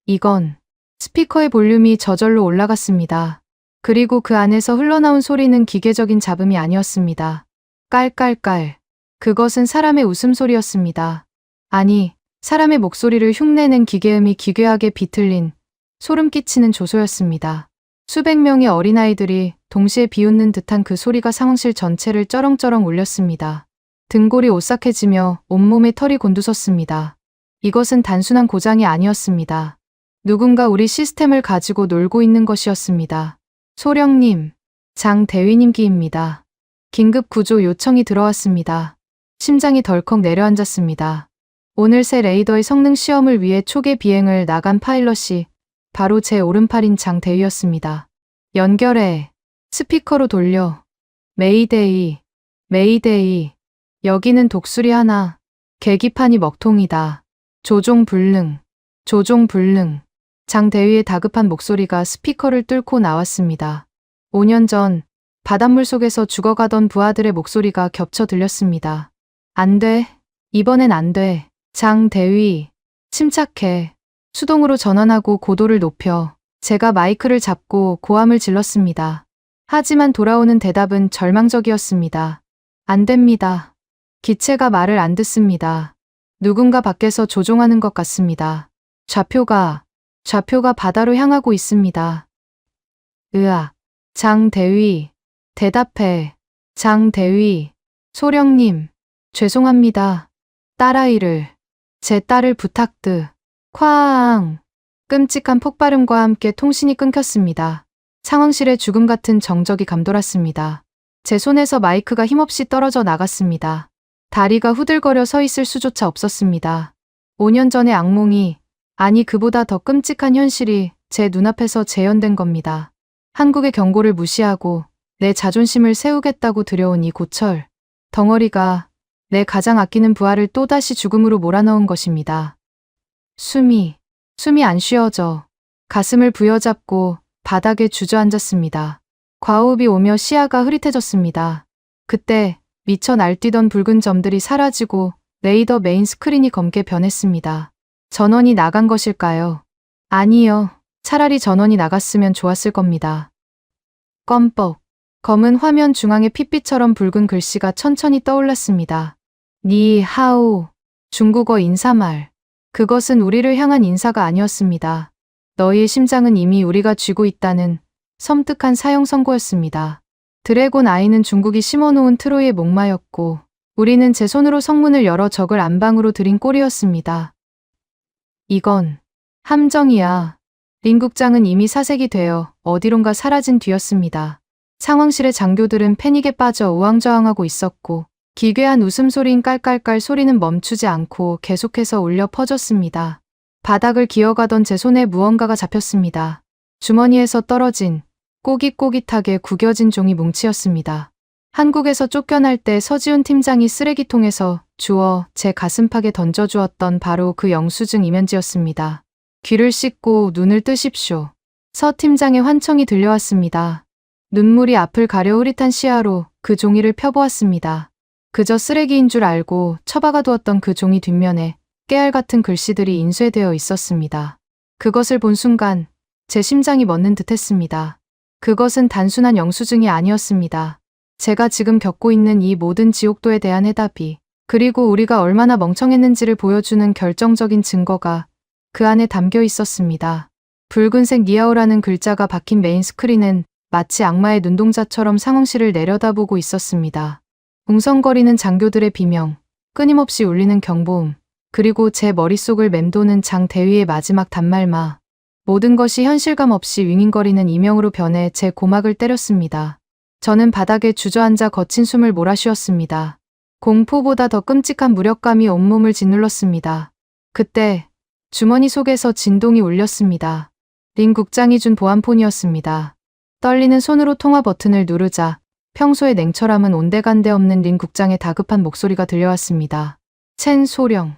이건 스피커의 볼륨이 저절로 올라갔습니다. 그리고 그 안에서 흘러나온 소리는 기계적인 잡음이 아니었습니다. 깔깔깔. 그것은 사람의 웃음소리였습니다. 아니, 사람의 목소리를 흉내낸 기계음이 기괴하게 비틀린 소름 끼치는 조소였습니다. 수백 명의 어린아이들이 동시에 비웃는 듯한 그 소리가 상황실 전체를 쩌렁쩌렁 울렸습니다. 등골이 오싹해지며 온몸에 털이 곤두섰습니다. 이것은 단순한 고장이 아니었습니다. 누군가 우리 시스템을 가지고 놀고 있는 것이었습니다. 소령님, 장 대위님기입니다. 긴급 구조 요청이 들어왔습니다. 심장이 덜컥 내려앉았습니다. 오늘 새 레이더의 성능 시험을 위해 초계 비행을 나간 파일럿이 바로 제 오른팔인 장 대위였습니다. 연결해. 스피커로 돌려. 메이데이, 메이데이. 여기는 독수리 하나. 계기판이 먹통이다. 조종불능, 조종불능. 장 대위의 다급한 목소리가 스피커를 뚫고 나왔습니다. 5년 전 바닷물 속에서 죽어가던 부하들의 목소리가 겹쳐 들렸습니다. 안 돼. 이번엔 안 돼. 장 대위. 침착해. 수동으로 전환하고 고도를 높여. 제가 마이크를 잡고 고함을 질렀습니다. 하지만 돌아오는 대답은 절망적이었습니다. 안 됩니다. 기체가 말을 안 듣습니다. 누군가 밖에서 조종하는 것 같습니다. 좌표가 바다로 향하고 있습니다. 으악. 장 대위. 대답해. 장 대위. 소령님. 죄송합니다. 딸아이를. 제 딸을 부탁드. 쾅. 끔찍한 폭발음과 함께 통신이 끊겼습니다. 상황실에 죽음 같은 정적이 감돌았습니다. 제 손에서 마이크가 힘없이 떨어져 나갔습니다. 다리가 후들거려 서 있을 수조차 없었습니다. 5년 전의 악몽이, 아니 그보다 더 끔찍한 현실이 제 눈앞에서 재현된 겁니다. 한국의 경고를 무시하고 내 자존심을 세우겠다고 들여온 이 고철 덩어리가 내 가장 아끼는 부하를 또다시 죽음으로 몰아넣은 것입니다. 숨이 안 쉬어져 가슴을 부여잡고 바닥에 주저앉았습니다. 과호흡이 오며 시야가 흐릿해졌습니다. 그때 미쳐 날뛰던 붉은 점들이 사라지고 레이더 메인 스크린이 검게 변했습니다. 전원이 나간 것일까요? 아니요. 차라리 전원이 나갔으면 좋았을 겁니다. 껌뻑. 검은 화면 중앙에 핏빛처럼 붉은 글씨가 천천히 떠올랐습니다. 니 하오. 중국어 인사말. 그것은 우리를 향한 인사가 아니었습니다. 너희의 심장은 이미 우리가 쥐고 있다는 섬뜩한 사형 선고였습니다. 드래곤 아이는 중국이 심어놓은 트로이의 목마였고 우리는 제 손으로 성문을 열어 적을 안방으로 들인 꼴이었습니다. 이건 함정이야. 린 국장은 이미 사색이 되어 어디론가 사라진 뒤였습니다. 상황실의 장교들은 패닉에 빠져 우왕좌왕하고 있었고 기괴한 웃음소리인 깔깔깔 소리는 멈추지 않고 계속해서 울려 퍼졌습니다. 바닥을 기어가던 제 손에 무언가가 잡혔습니다. 주머니에서 떨어진 꼬깃꼬깃하게 구겨진 종이 뭉치였습니다. 한국에서 쫓겨날 때 서지훈 팀장이 쓰레기통에서 주워 제 가슴팍에 던져주었던 바로 그 영수증 이면지였습니다. 귀를 씻고 눈을 뜨십시오. 서 팀장의 환청이 들려왔습니다. 눈물이 앞을 가려 흐릿한 시야로 그 종이를 펴보았습니다. 그저 쓰레기인 줄 알고 처박아 두었던 그 종이 뒷면에 깨알 같은 글씨들이 인쇄되어 있었습니다. 그것을 본 순간 제 심장이 멎는 듯했습니다. 그것은 단순한 영수증이 아니었습니다. 제가 지금 겪고 있는 이 모든 지옥도에 대한 해답이, 그리고 우리가 얼마나 멍청했는지를 보여주는 결정적인 증거가 그 안에 담겨 있었습니다. 붉은색 니아오라는 글자가 박힌 메인 스크린은 마치 악마의 눈동자처럼 상황실을 내려다보고 있었습니다. 웅성거리는 장교들의 비명, 끊임없이 울리는 경보음, 그리고 제 머릿속을 맴도는 장 대위의 마지막 단말마. 모든 것이 현실감 없이 윙윙거리는 이명으로 변해 제 고막을 때렸습니다. 저는 바닥에 주저앉아 거친 숨을 몰아쉬었습니다. 공포보다 더 끔찍한 무력감이 온몸을 짓눌렀습니다. 그때 주머니 속에서 진동이 울렸습니다. 린 국장이 준 보안폰이었습니다. 떨리는 손으로 통화 버튼을 누르자 평소의 냉철함은 온데간데 없는 린 국장의 다급한 목소리가 들려왔습니다. 첸 소령.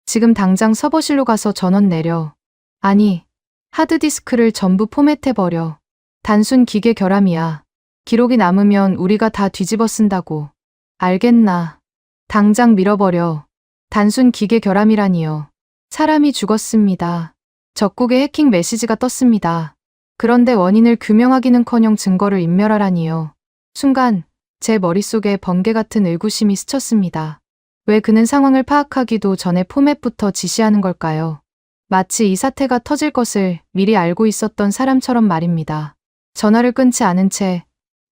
지금 당장 서버실로 가서 전원 내려. 아니, 하드디스크를 전부 포맷해버려. 단순 기계 결함이야. 기록이 남으면 우리가 다 뒤집어 쓴다고. 알겠나. 당장 밀어버려. 단순 기계 결함이라니요. 사람이 죽었습니다. 적국의 해킹 메시지가 떴습니다. 그런데 원인을 규명하기는커녕 증거를 인멸하라니요. 순간 제 머릿속에 번개 같은 의구심이 스쳤습니다. 왜 그는 상황을 파악하기도 전에 포맷부터 지시하는 걸까요? 마치 이 사태가 터질 것을 미리 알고 있었던 사람처럼 말입니다. 전화를 끊지 않은 채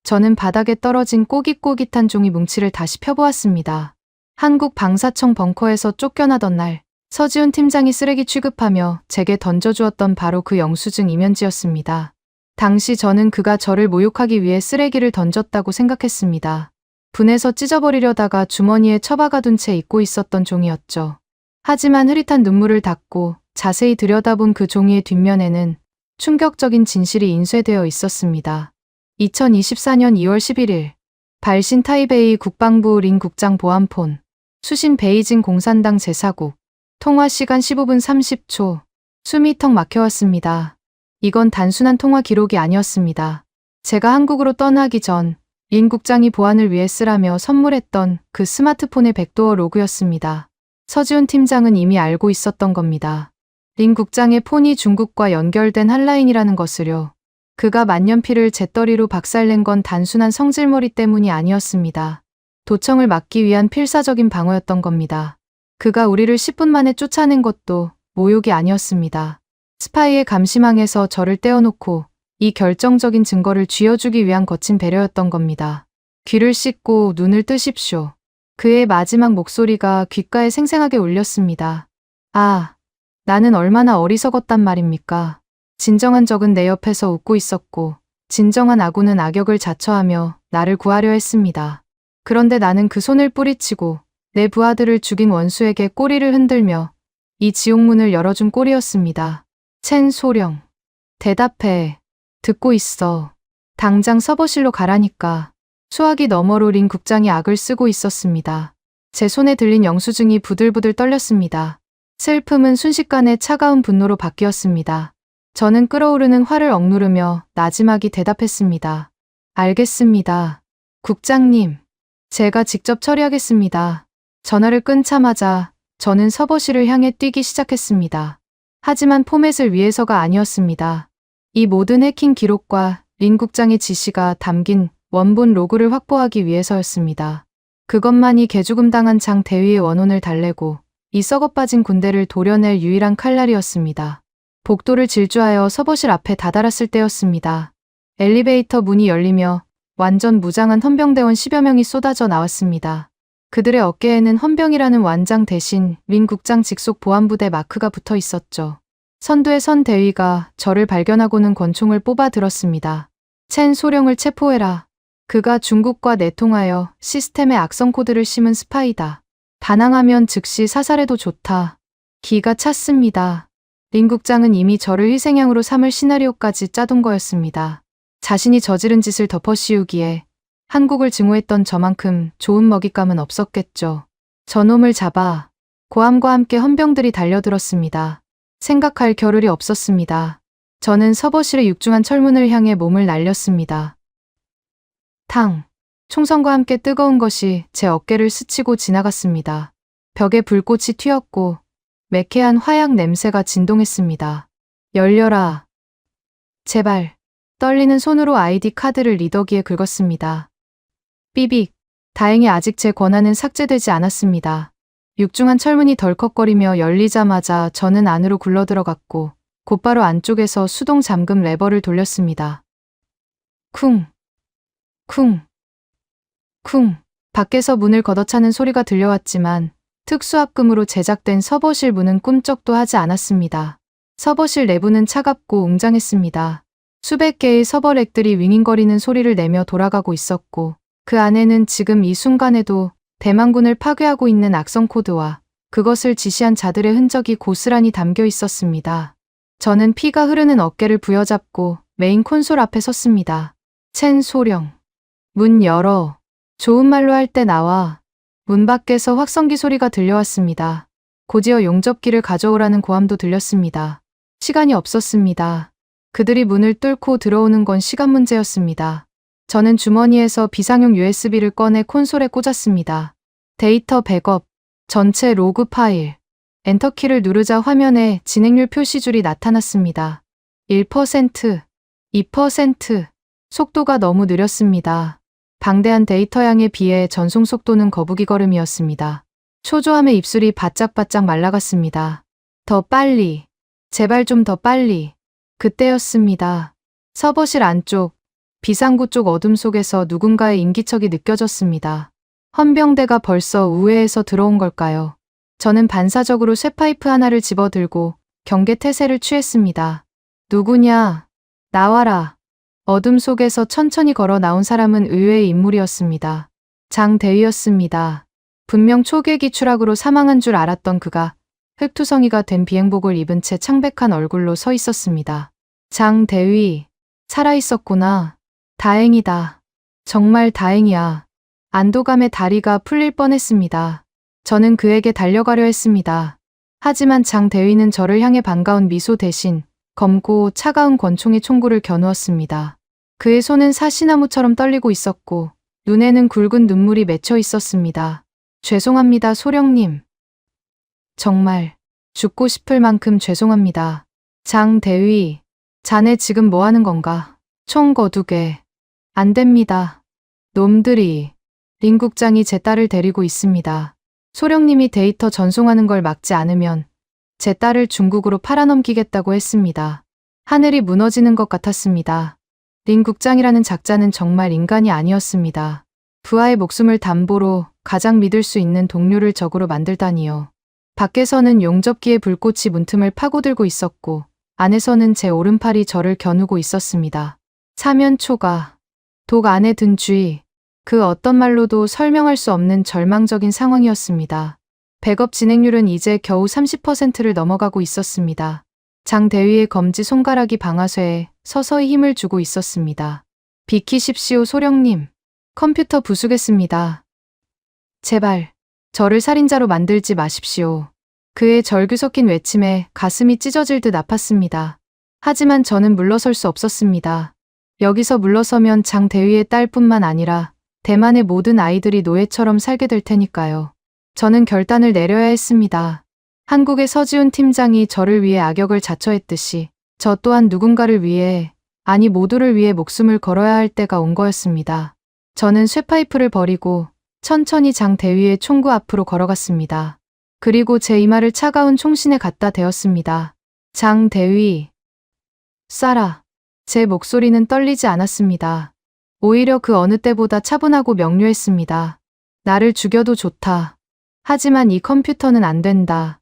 저는 바닥에 떨어진 꼬깃꼬깃한 종이 뭉치를 다시 펴보았습니다. 한국 방사청 벙커에서 쫓겨나던 날 서지훈 팀장이 쓰레기 취급하며 제게 던져주었던 바로 그 영수증 이면지였습니다. 당시 저는 그가 저를 모욕하기 위해 쓰레기를 던졌다고 생각했습니다. 분해서 찢어버리려다가 주머니에 처박아둔 채 잊고 있었던 종이었죠. 하지만 흐릿한 눈물을 닦고 자세히 들여다본 그 종이의 뒷면에는 충격적인 진실이 인쇄되어 있었습니다. 2024년 2월 11일 발신 타이베이 국방부 린 국장 보안폰 수신 베이징 공산당 제4국 통화 시간 15분 30초 숨이 턱 막혀왔습니다. 이건 단순한 통화 기록이 아니었습니다. 제가 한국으로 떠나기 전 린 국장이 보안을 위해 쓰라며 선물했던 그 스마트폰의 백도어 로그였습니다. 서지훈 팀장은 이미 알고 있었던 겁니다. 린 국장의 폰이 중국과 연결된 한라인이라는 것을요. 그가 만년필을 재떨이로 박살낸 건 단순한 성질머리 때문이 아니었습니다. 도청을 막기 위한 필사적인 방어였던 겁니다. 그가 우리를 10분 만에 쫓아낸 것도 모욕이 아니었습니다. 스파이의 감시망에서 저를 떼어놓고 이 결정적인 증거를 쥐어주기 위한 거친 배려였던 겁니다. 귀를 씻고 눈을 뜨십시오. 그의 마지막 목소리가 귓가에 생생하게 울렸습니다. 아, 나는 얼마나 어리석었단 말입니까? 진정한 적은 내 옆에서 웃고 있었고 진정한 아군은 악역을 자처하며 나를 구하려 했습니다. 그런데 나는 그 손을 뿌리치고 내 부하들을 죽인 원수에게 꼬리를 흔들며 이 지옥문을 열어준 꼴이었습니다. 첸 소령. 대답해. 듣고 있어. 당장 서버실로 가라니까. 수화기 너머로 린 국장이 악을 쓰고 있었습니다. 제 손에 들린 영수증이 부들부들 떨렸습니다. 슬픔은 순식간에 차가운 분노로 바뀌었습니다. 저는 끓어오르는 화를 억누르며 나지막이 대답했습니다. 알겠습니다. 국장님, 제가 직접 처리하겠습니다. 전화를 끊자마자 저는 서버실을 향해 뛰기 시작했습니다. 하지만 포맷을 위해서가 아니었습니다. 이 모든 해킹 기록과 린 국장의 지시가 담긴 원본 로그를 확보하기 위해서였습니다. 그것만이 개죽음당한 장 대위의 원혼을 달래고 이 썩어빠진 군대를 도려낼 유일한 칼날이었습니다. 복도를 질주하여 서버실 앞에 다다랐을 때였습니다. 엘리베이터 문이 열리며 완전 무장한 헌병대원 10여 명이 쏟아져 나왔습니다. 그들의 어깨에는 헌병이라는 완장 대신 린 국장 직속 보안부대 마크가 붙어 있었죠. 선두의 선 대위가 저를 발견하고는 권총을 뽑아 들었습니다. 첸 소령을 체포해라. 그가 중국과 내통하여 시스템에 악성 코드를 심은 스파이다. 반항하면 즉시 사살해도 좋다. 기가 찼습니다. 린 국장은 이미 저를 희생양으로 삼을 시나리오까지 짜둔 거였습니다. 자신이 저지른 짓을 덮어씌우기에 한국을 증오했던 저만큼 좋은 먹잇감은 없었겠죠. 저놈을 잡아. 고함과 함께 헌병들이 달려들었습니다. 생각할 겨를이 없었습니다. 저는 서버실의 육중한 철문을 향해 몸을 날렸습니다. 탕. 총성과 함께 뜨거운 것이 제 어깨를 스치고 지나갔습니다. 벽에 불꽃이 튀었고 매캐한 화약 냄새가 진동했습니다. 열려라. 제발. 떨리는 손으로 아이디 카드를 리더기에 긁었습니다. 삐빅. 다행히 아직 제 권한은 삭제되지 않았습니다. 육중한 철문이 덜컥거리며 열리자마자 저는 안으로 굴러들어갔고 곧바로 안쪽에서 수동 잠금 레버를 돌렸습니다. 쿵. 쿵. 쿵. 밖에서 문을 걷어차는 소리가 들려왔지만 특수합금으로 제작된 서버실 문은 꿈쩍도 하지 않았습니다. 서버실 내부는 차갑고 웅장했습니다. 수백 개의 서버렉들이 윙윙거리는 소리를 내며 돌아가고 있었고 그 안에는 지금 이 순간에도 대만군을 파괴하고 있는 악성 코드와 그것을 지시한 자들의 흔적이 고스란히 담겨 있었습니다. 저는 피가 흐르는 어깨를 부여잡고 메인 콘솔 앞에 섰습니다. 첸 소령. 문 열어. 좋은 말로 할 때 나와. 문 밖에서 확성기 소리가 들려왔습니다. 곧이어 용접기를 가져오라는 고함도 들렸습니다. 시간이 없었습니다. 그들이 문을 뚫고 들어오는 건 시간 문제였습니다. 저는 주머니에서 비상용 USB를 꺼내 콘솔에 꽂았습니다. 데이터 백업, 전체 로그 파일. 엔터키를 누르자 화면에 진행률 표시줄이 나타났습니다. 1%, 2%. 속도가 너무 느렸습니다. 방대한 데이터량에 비해 전송 속도는 거북이 걸음이었습니다. 초조함에 입술이 바짝바짝 말라갔습니다. 더 빨리. 제발 좀 더 빨리. 그때였습니다. 서버실 안쪽, 비상구 쪽 어둠 속에서 누군가의 인기척이 느껴졌습니다. 헌병대가 벌써 우회해서 들어온 걸까요? 저는 반사적으로 쇠파이프 하나를 집어들고 경계 태세를 취했습니다. 누구냐? 나와라. 어둠 속에서 천천히 걸어 나온 사람은 의외의 인물이었습니다. 장 대위였습니다. 분명 초계기 추락으로 사망한 줄 알았던 그가 흙투성이가 된 비행복을 입은 채 창백한 얼굴로 서 있었습니다. 장 대위, 살아있었구나. 다행이다. 정말 다행이야. 안도감에 다리가 풀릴 뻔했습니다. 저는 그에게 달려가려 했습니다. 하지만 장 대위는 저를 향해 반가운 미소 대신 검고 차가운 권총의 총구를 겨누었습니다. 그의 손은 사시나무처럼 떨리고 있었고 눈에는 굵은 눈물이 맺혀 있었습니다. 죄송합니다, 소령님. 정말 죽고 싶을 만큼 죄송합니다. 장 대위, 자네 지금 뭐 하는 건가? 총 거두게. 안 됩니다. 놈들이. 린 국장이 제 딸을 데리고 있습니다. 소령님이 데이터 전송하는 걸 막지 않으면 제 딸을 중국으로 팔아넘기겠다고 했습니다. 하늘이 무너지는 것 같았습니다. 린 국장이라는 작자는 정말 인간이 아니었습니다. 부하의 목숨을 담보로 가장 믿을 수 있는 동료를 적으로 만들다니요. 밖에서는 용접기의 불꽃이 문틈을 파고들고 있었고 안에서는 제 오른팔이 저를 겨누고 있었습니다. 사면초가, 독 안에 든 쥐, 그 어떤 말로도 설명할 수 없는 절망적인 상황이었습니다. 백업 진행률은 이제 겨우 30%를 넘어가고 있었습니다. 장 대위의 검지 손가락이 방아쇠에 서서히 힘을 주고 있었습니다. 비키십시오, 소령님. 컴퓨터 부수겠습니다. 제발, 저를 살인자로 만들지 마십시오. 그의 절규 섞인 외침에 가슴이 찢어질 듯 아팠습니다. 하지만 저는 물러설 수 없었습니다. 여기서 물러서면 장 대위의 딸뿐만 아니라 대만의 모든 아이들이 노예처럼 살게 될 테니까요. 저는 결단을 내려야 했습니다. 한국의 서지훈 팀장이 저를 위해 악역을 자처했듯이 저 또한 누군가를 위해, 아니 모두를 위해 목숨을 걸어야 할 때가 온 거였습니다. 저는 쇠파이프를 버리고 천천히 장 대위의 총구 앞으로 걸어갔습니다. 그리고 제 이마를 차가운 총신에 갖다 대었습니다. 장 대위, 쏴라. 제 목소리는 떨리지 않았습니다. 오히려 그 어느 때보다 차분하고 명료했습니다. 나를 죽여도 좋다. 하지만 이 컴퓨터는 안 된다.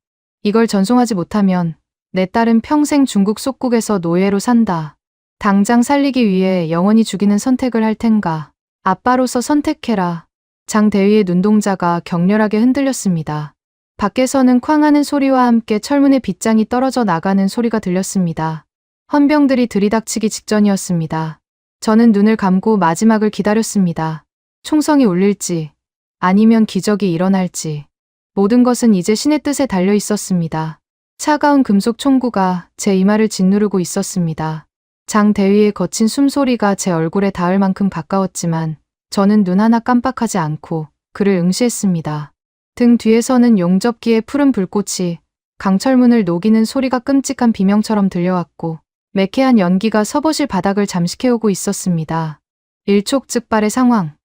이걸 전송하지 못하면 내 딸은 평생 중국 속국에서 노예로 산다. 당장 살리기 위해 영원히 죽이는 선택을 할 텐가. 아빠로서 선택해라. 장 대위의 눈동자가 격렬하게 흔들렸습니다. 밖에서는 쾅하는 소리와 함께 철문의 빗장이 떨어져 나가는 소리가 들렸습니다. 헌병들이 들이닥치기 직전이었습니다. 저는 눈을 감고 마지막을 기다렸습니다. 총성이 울릴지, 아니면 기적이 일어날지. 모든 것은 이제 신의 뜻에 달려 있었습니다. 차가운 금속 총구가 제 이마를 짓누르고 있었습니다. 장 대위의 거친 숨소리가 제 얼굴에 닿을 만큼 가까웠지만 저는 눈 하나 깜빡하지 않고 그를 응시했습니다. 등 뒤에서는 용접기의 푸른 불꽃이 강철문을 녹이는 소리가 끔찍한 비명처럼 들려왔고 매캐한 연기가 서버실 바닥을 잠식해오고 있었습니다. 일촉즉발의 상황.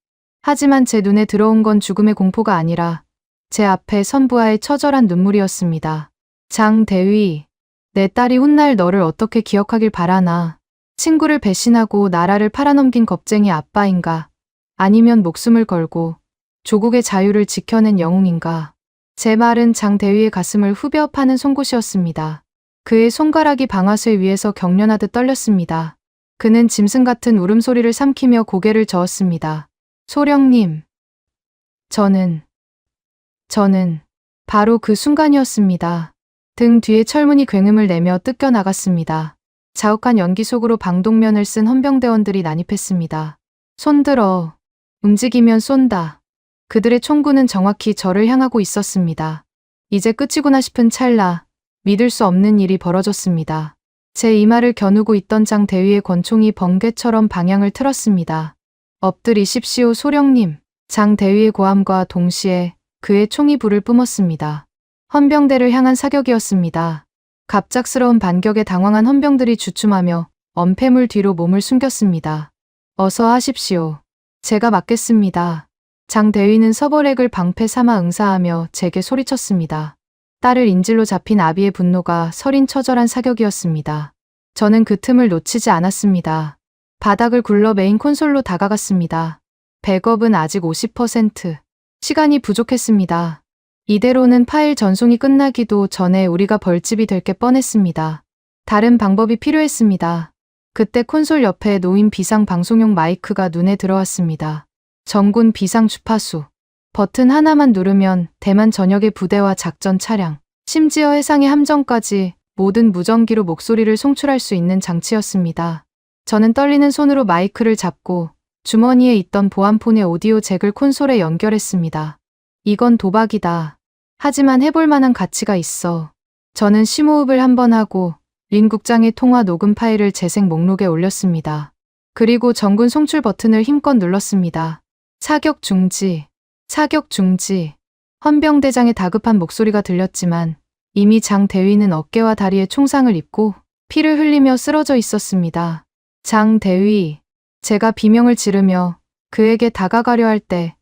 하지만 제 눈에 들어온 건 죽음의 공포가 아니라 제 앞에 선부하의 처절한 눈물이었습니다. 장 대위, 내 딸이 훗날 너를 어떻게 기억하길 바라나. 친구를 배신하고 나라를 팔아넘긴 겁쟁이 아빠인가? 아니면 목숨을 걸고 조국의 자유를 지켜낸 영웅인가? 제 말은 장 대위의 가슴을 후벼 파는 송곳이었습니다. 그의 손가락이 방아쇠 위에서 경련하듯 떨렸습니다. 그는 짐승 같은 울음소리를 삼키며 고개를 저었습니다. 소령님. 저는 바로 그 순간이었습니다. 등 뒤에 철문이 굉음을 내며 뜯겨 나갔습니다. 자욱한 연기 속으로 방독면을 쓴 헌병대원들이 난입했습니다. 손들어. 움직이면 쏜다. 그들의 총구는 정확히 저를 향하고 있었습니다. 이제 끝이구나 싶은 찰나 믿을 수 없는 일이 벌어졌습니다. 제 이마를 겨누고 있던 장 대위의 권총이 번개처럼 방향을 틀었습니다. 엎드리십시오, 소령님. 장 대위의 고함과 동시에 그의 총이 불을 뿜었습니다. 헌병대를 향한 사격이었습니다. 갑작스러운 반격에 당황한 헌병들이 주춤하며 엄폐물 뒤로 몸을 숨겼습니다. 어서 하십시오. 제가 맡겠습니다. 장 대위는 서버렉을 방패 삼아 응사하며 제게 소리쳤습니다. 딸을 인질로 잡힌 아비의 분노가 서린 처절한 사격이었습니다. 저는 그 틈을 놓치지 않았습니다. 바닥을 굴러 메인 콘솔로 다가갔습니다. 백업은 아직 50%. 시간이 부족했습니다. 이대로는 파일 전송이 끝나기도 전에 우리가 벌집이 될 게 뻔했습니다. 다른 방법이 필요했습니다. 그때 콘솔 옆에 놓인 비상 방송용 마이크가 눈에 들어왔습니다. 정군 비상 주파수. 버튼 하나만 누르면 대만 전역의 부대와 작전 차량, 심지어 해상의 함정까지 모든 무전기로 목소리를 송출할 수 있는 장치였습니다. 저는 떨리는 손으로 마이크를 잡고 주머니에 있던 보안폰의 오디오 잭을 콘솔에 연결했습니다. 이건 도박이다. 하지만 해볼 만한 가치가 있어. 저는 심호흡을 한번 하고 린 국장의 통화 녹음 파일을 재생 목록에 올렸습니다. 그리고 정군 송출 버튼을 힘껏 눌렀습니다. 사격 중지. 사격 중지. 헌병대장의 다급한 목소리가 들렸지만 이미 장 대위는 어깨와 다리에 총상을 입고 피를 흘리며 쓰러져 있었습니다. 장 대위. 제가 비명을 지르며 그에게 다가가려 할 때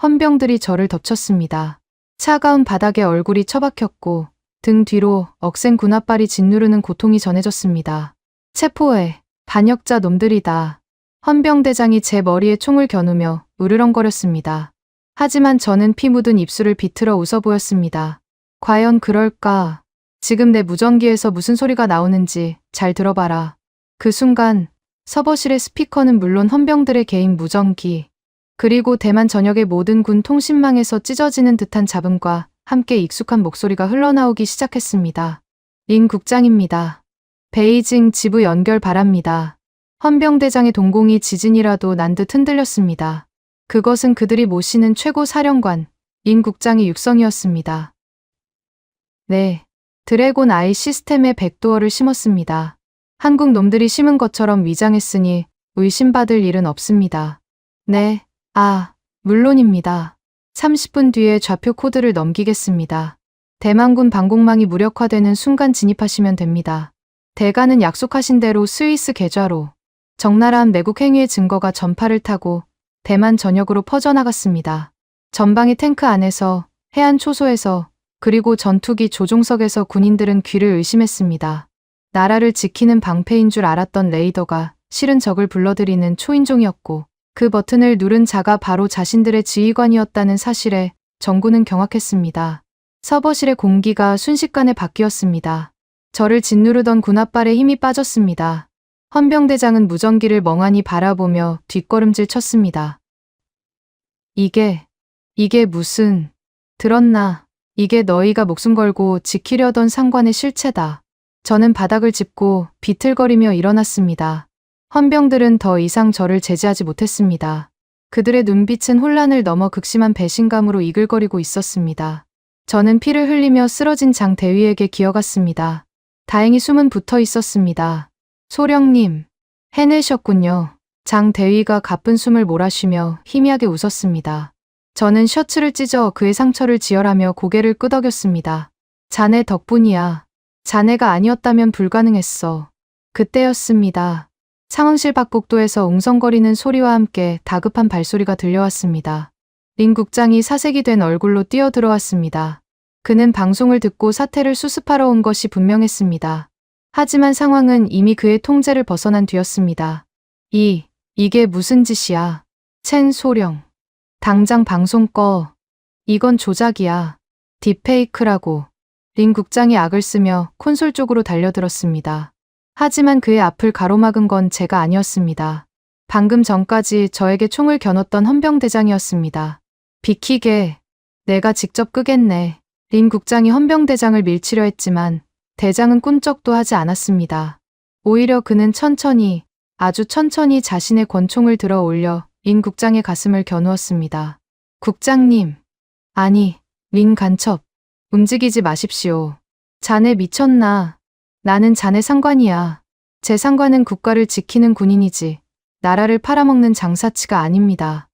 헌병들이 저를 덮쳤습니다. 차가운 바닥에 얼굴이 처박혔고 등 뒤로 억센 군홧발이 짓누르는 고통이 전해졌습니다. 체포해. 반역자 놈들이다. 헌병대장이 제 머리에 총을 겨누며 으르렁거렸습니다. 하지만 저는 피 묻은 입술을 비틀어 웃어 보였습니다. 과연 그럴까? 지금 내 무전기에서 무슨 소리가 나오는지 잘 들어봐라. 그 순간 서버실의 스피커는 물론 헌병들의 개인 무전기, 그리고 대만 전역의 모든 군 통신망에서 찢어지는 듯한 잡음과 함께 익숙한 목소리가 흘러나오기 시작했습니다. 린 국장입니다. 베이징 지부 연결 바랍니다. 헌병대장의 동공이 지진이라도 난 듯 흔들렸습니다. 그것은 그들이 모시는 최고 사령관, 린 국장의 육성이었습니다. 네, 드래곤 아이 시스템에 백도어를 심었습니다. 한국 놈들이 심은 것처럼 위장했으니 의심받을 일은 없습니다. 네, 물론입니다. 30분 뒤에 좌표 코드를 넘기겠습니다. 대만군 방공망이 무력화되는 순간 진입하시면 됩니다. 대가는 약속하신 대로 스위스 계좌로 적나라한 매국 행위의 증거가 전파를 타고 대만 전역으로 퍼져나갔습니다. 전방의 탱크 안에서, 해안 초소에서, 그리고 전투기 조종석에서 군인들은 귀를 의심했습니다. 나라를 지키는 방패인 줄 알았던 레이더가 실은 적을 불러들이는 초인종이었고 그 버튼을 누른 자가 바로 자신들의 지휘관이었다는 사실에 정군은 경악했습니다. 서버실의 공기가 순식간에 바뀌었습니다. 저를 짓누르던 군홧발에 힘이 빠졌습니다. 헌병대장은 무전기를 멍하니 바라보며 뒷걸음질 쳤습니다. 이게 무슨, 들었나? 이게 너희가 목숨 걸고 지키려던 상관의 실체다. 저는 바닥을 짚고 비틀거리며 일어났습니다. 헌병들은 더 이상 저를 제지하지 못했습니다. 그들의 눈빛은 혼란을 넘어 극심한 배신감으로 이글거리고 있었습니다. 저는 피를 흘리며 쓰러진 장 대위에게 기어갔습니다. 다행히 숨은 붙어 있었습니다. 소령님, 해내셨군요. 장 대위가 가쁜 숨을 몰아쉬며 희미하게 웃었습니다. 저는 셔츠를 찢어 그의 상처를 지혈하며 고개를 끄덕였습니다. 자네 덕분이야. 자네가 아니었다면 불가능했어. 그때였습니다. 상황실 밖 복도에서 웅성거리는 소리와 함께 다급한 발소리가 들려왔습니다. 린 국장이 사색이 된 얼굴로 뛰어들어왔습니다. 그는 방송을 듣고 사태를 수습하러 온 것이 분명했습니다. 하지만 상황은 이미 그의 통제를 벗어난 뒤였습니다. 이게 무슨 짓이야? 첸 소령. 당장 방송 꺼. 이건 조작이야. 딥페이크라고. 린 국장이 악을 쓰며 콘솔 쪽으로 달려들었습니다. 하지만 그의 앞을 가로막은 건 제가 아니었습니다. 방금 전까지 저에게 총을 겨눴던 헌병대장이었습니다. 비키게. 내가 직접 끄겠네. 린 국장이 헌병대장을 밀치려 했지만 대장은 꿈쩍도 하지 않았습니다. 오히려 그는 천천히, 아주 천천히 자신의 권총을 들어 올려 린 국장의 가슴을 겨누었습니다. 국장님. 아니, 린 간첩. 움직이지 마십시오. 자네 미쳤나? 나는 자네 상관이야. 제 상관은 국가를 지키는 군인이지 나라를 팔아먹는 장사치가 아닙니다.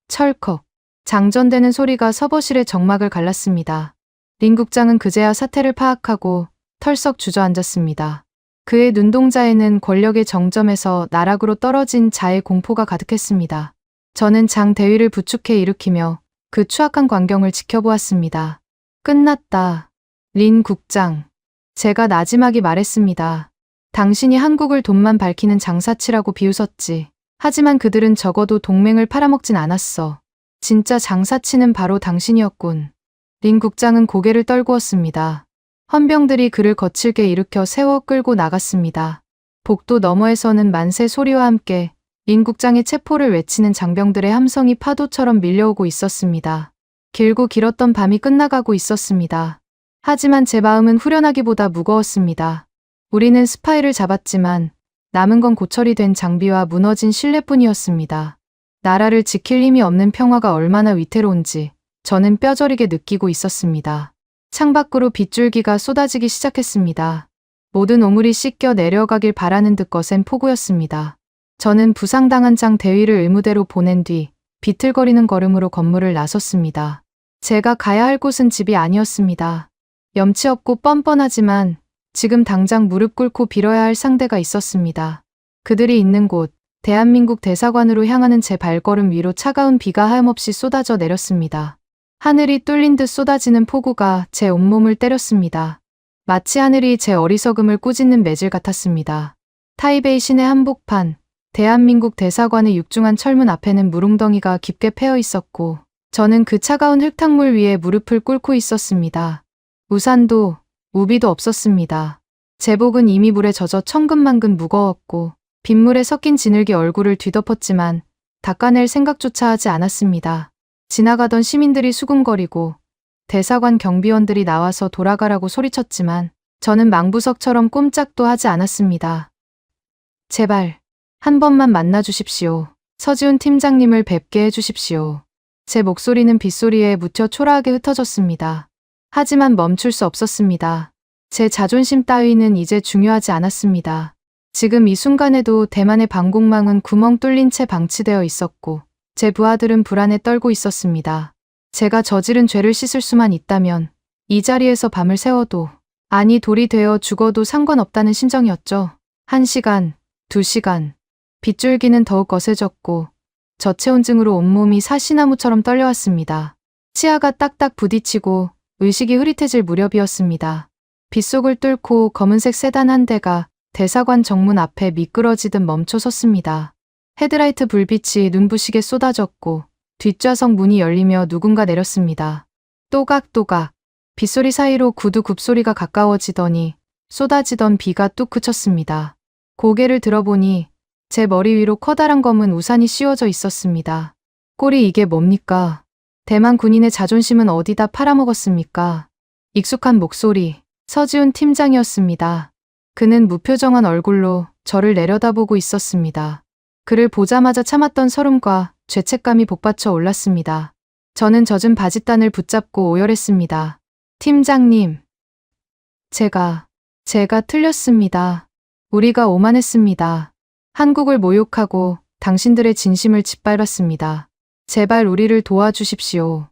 철컥. 장전되는 소리가 서버실의 정막을 갈랐습니다. 린 국장은 그제야 사태를 파악하고 털썩 주저앉았습니다. 그의 눈동자에는 권력의 정점에서 나락으로 떨어진 자의 공포가 가득했습니다. 저는 장 대위를 부축해 일으키며 그 추악한 광경을 지켜보았습니다. 끝났다. 린 국장. 제가 나지막이 말했습니다. 당신이 한국을 돈만 밝히는 장사치라고 비웃었지. 하지만 그들은 적어도 동맹을 팔아먹진 않았어. 진짜 장사치는 바로 당신이었군. 린 국장은 고개를 떨구었습니다. 헌병들이 그를 거칠게 일으켜 세워 끌고 나갔습니다. 복도 너머에서는 만세 소리와 함께 린 국장의 체포를 외치는 장병들의 함성이 파도처럼 밀려오고 있었습니다. 길고 길었던 밤이 끝나가고 있었습니다. 하지만 제 마음은 후련하기보다 무거웠습니다. 우리는 스파이를 잡았지만 남은 건 고철이 된 장비와 무너진 신뢰뿐이었습니다. 나라를 지킬 힘이 없는 평화가 얼마나 위태로운지 저는 뼈저리게 느끼고 있었습니다. 창밖으로 빗줄기가 쏟아지기 시작했습니다. 모든 오물이 씻겨 내려가길 바라는 듯 거센 폭우였습니다. 저는 부상당한 장 대위를 의무대로 보낸 뒤 비틀거리는 걸음으로 건물을 나섰습니다. 제가 가야 할 곳은 집이 아니었습니다. 염치 없고 뻔뻔하지만 지금 당장 무릎 꿇고 빌어야 할 상대가 있었습니다. 그들이 있는 곳, 대한민국 대사관으로 향하는 제 발걸음 위로 차가운 비가 하염없이 쏟아져 내렸습니다. 하늘이 뚫린 듯 쏟아지는 폭우가 제 온몸을 때렸습니다. 마치 하늘이 제 어리석음을 꾸짖는 매질 같았습니다. 타이베이 시내 한복판, 대한민국 대사관의 육중한 철문 앞에는 물웅덩이가 깊게 패여 있었고 저는 그 차가운 흙탕물 위에 무릎을 꿇고 있었습니다. 우산도, 우비도 없었습니다. 제복은 이미 물에 젖어 천근만근 무거웠고 빗물에 섞인 진흙이 얼굴을 뒤덮었지만 닦아낼 생각조차 하지 않았습니다. 지나가던 시민들이 수군거리고 대사관 경비원들이 나와서 돌아가라고 소리쳤지만 저는 망부석처럼 꼼짝도 하지 않았습니다. 제발, 한 번만 만나주십시오. 서지훈 팀장님을 뵙게 해주십시오. 제 목소리는 빗소리에 묻혀 초라하게 흩어졌습니다. 하지만 멈출 수 없었습니다. 제 자존심 따위는 이제 중요하지 않았습니다. 지금 이 순간에도 대만의 방공망은 구멍 뚫린 채 방치되어 있었고, 제 부하들은 불안에 떨고 있었습니다. 제가 저지른 죄를 씻을 수만 있다면, 이 자리에서 밤을 새워도, 아니 돌이 되어 죽어도 상관없다는 심정이었죠. 1시간, 2시간, 빗줄기는 더욱 거세졌고, 저체온증으로 온몸이 사시나무처럼 떨려왔습니다. 치아가 딱딱 부딪히고 의식이 흐릿해질 무렵이었습니다. 빗속을 뚫고 검은색 세단 한 대가 대사관 정문 앞에 미끄러지듯 멈춰 섰습니다. 헤드라이트 불빛이 눈부시게 쏟아졌고 뒷좌석 문이 열리며 누군가 내렸습니다. 또각또각 빗소리 사이로 구두 굽소리가 가까워지더니 쏟아지던 비가 뚝 그쳤습니다. 고개를 들어보니 제 머리 위로 커다란 검은 우산이 씌워져 있었습니다. 꼴이 이게 뭡니까? 대만 군인의 자존심은 어디다 팔아먹었습니까? 익숙한 목소리, 서지훈 팀장이었습니다. 그는 무표정한 얼굴로 저를 내려다보고 있었습니다. 그를 보자마자 참았던 서름과 죄책감이 복받쳐 올랐습니다. 저는 젖은 바짓단을 붙잡고 오열했습니다. 팀장님, 제가 틀렸습니다. 우리가 오만했습니다. 한국을 모욕하고 당신들의 진심을 짓밟았습니다. 제발 우리를 도와주십시오.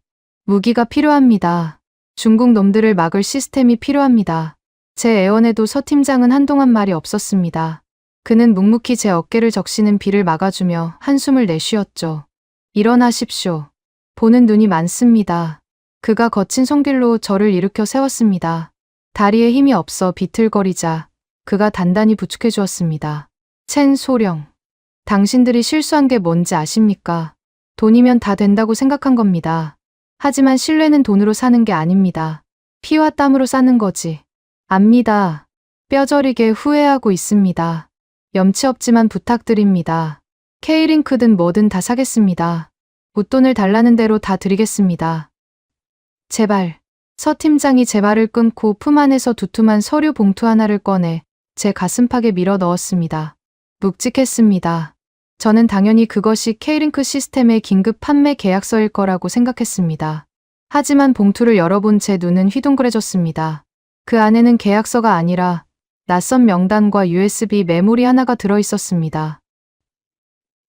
무기가 필요합니다. 중국 놈들을 막을 시스템이 필요합니다. 제 애원에도 서 팀장은 한동안 말이 없었습니다. 그는 묵묵히 제 어깨를 적시는 비를 막아주며 한숨을 내쉬었죠. 일어나십시오. 보는 눈이 많습니다. 그가 거친 손길로 저를 일으켜 세웠습니다. 다리에 힘이 없어 비틀거리자 그가 단단히 부축해 주었습니다. 첸 소령, 당신들이 실수한 게 뭔지 아십니까? 돈이면 다 된다고 생각한 겁니다. 하지만 신뢰는 돈으로 사는 게 아닙니다. 피와 땀으로 사는 거지. 압니다. 뼈저리게 후회하고 있습니다. 염치 없지만 부탁드립니다. K링크든 뭐든 다 사겠습니다. 웃돈을 달라는 대로 다 드리겠습니다. 제발. 서 팀장이 제 말을 끊고 품 안에서 두툼한 서류 봉투 하나를 꺼내 제 가슴팍에 밀어 넣었습니다. 묵직했습니다. 저는 당연히 그것이 K링크 시스템의 긴급 판매 계약서일 거라고 생각했습니다. 하지만 봉투를 열어본 제 눈은 휘둥그레졌습니다. 그 안에는 계약서가 아니라 낯선 명단과 USB 메모리 하나가 들어있었습니다.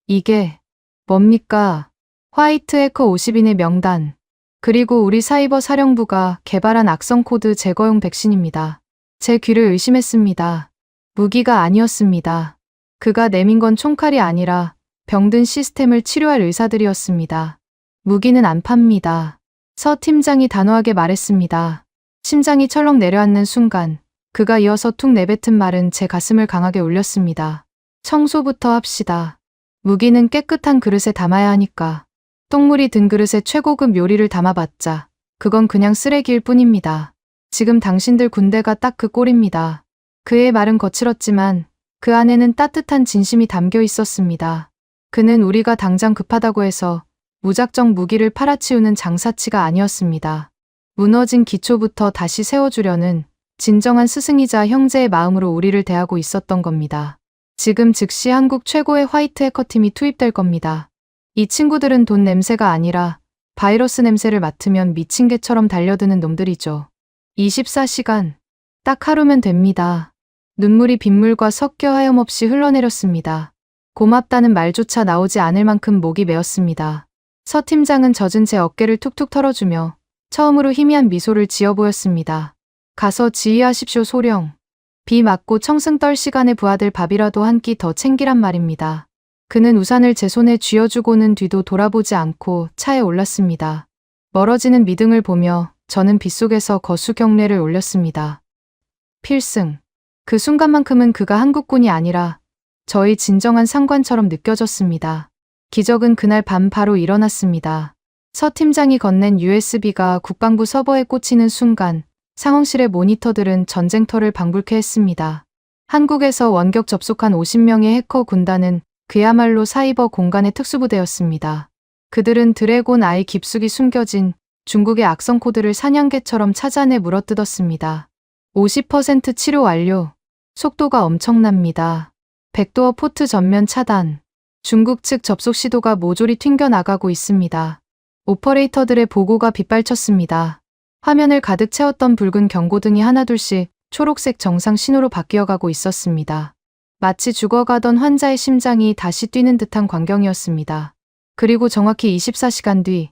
이게 뭡니까? 화이트 해커 50인의 명단, 그리고 우리 사이버 사령부가 개발한 악성 코드 제거용 백신입니다. 제 귀를 의심했습니다. 무기가 아니었습니다. 그가 내민 건 총칼이 아니라 병든 시스템을 치료할 의사들이었습니다. 무기는 안 팝니다. 서 팀장이 단호하게 말했습니다. 심장이 철렁 내려앉는 순간 그가 이어서 툭 내뱉은 말은 제 가슴을 강하게 울렸습니다. 청소부터 합시다. 무기는 깨끗한 그릇에 담아야 하니까. 똥물이 든 그릇에 최고급 요리를 담아봤자 그건 그냥 쓰레기일 뿐입니다. 지금 당신들 군대가 딱 그 꼴입니다. 그의 말은 거칠었지만 그 안에는 따뜻한 진심이 담겨 있었습니다. 그는 우리가 당장 급하다고 해서 무작정 무기를 팔아치우는 장사치가 아니었습니다. 무너진 기초부터 다시 세워주려는 진정한 스승이자 형제의 마음으로 우리를 대하고 있었던 겁니다. 지금 즉시 한국 최고의 화이트 해커팀이 투입될 겁니다. 이 친구들은 돈 냄새가 아니라 바이러스 냄새를 맡으면 미친 개처럼 달려드는 놈들이죠. 24시간, 딱 하루면 됩니다. 눈물이 빗물과 섞여 하염없이 흘러내렸습니다. 고맙다는 말조차 나오지 않을 만큼 목이 메었습니다. 서 팀장은 젖은 제 어깨를 툭툭 털어주며 처음으로 희미한 미소를 지어 보였습니다. 가서 지휘하십시오 소령. 비 맞고 청승 떨 시간에 부하들 밥이라도 한 끼 더 챙기란 말입니다. 그는 우산을 제 손에 쥐어주고는 뒤도 돌아보지 않고 차에 올랐습니다. 멀어지는 미등을 보며 저는 빗속에서 거수 경례를 올렸습니다. 필승. 그 순간만큼은 그가 한국군이 아니라 저희 진정한 상관처럼 느껴졌습니다. 기적은 그날 밤 바로 일어났습니다. 서 팀장이 건넨 USB가 국방부 서버에 꽂히는 순간 상황실의 모니터들은 전쟁터를 방불케 했습니다. 한국에서 원격 접속한 50명의 해커 군단은 그야말로 사이버 공간의 특수부대였습니다. 그들은 드래곤 아이 깊숙이 숨겨진 중국의 악성 코드를 사냥개처럼 찾아내 물어뜯었습니다. 50% 치료 완료. 속도가 엄청납니다. 백도어 포트 전면 차단. 중국 측 접속 시도가 모조리 튕겨나가고 있습니다. 오퍼레이터들의 보고가 빗발쳤습니다. 화면을 가득 채웠던 붉은 경고등이 하나둘씩 초록색 정상 신호로 바뀌어가고 있었습니다. 마치 죽어가던 환자의 심장이 다시 뛰는 듯한 광경이었습니다. 그리고 정확히 24시간 뒤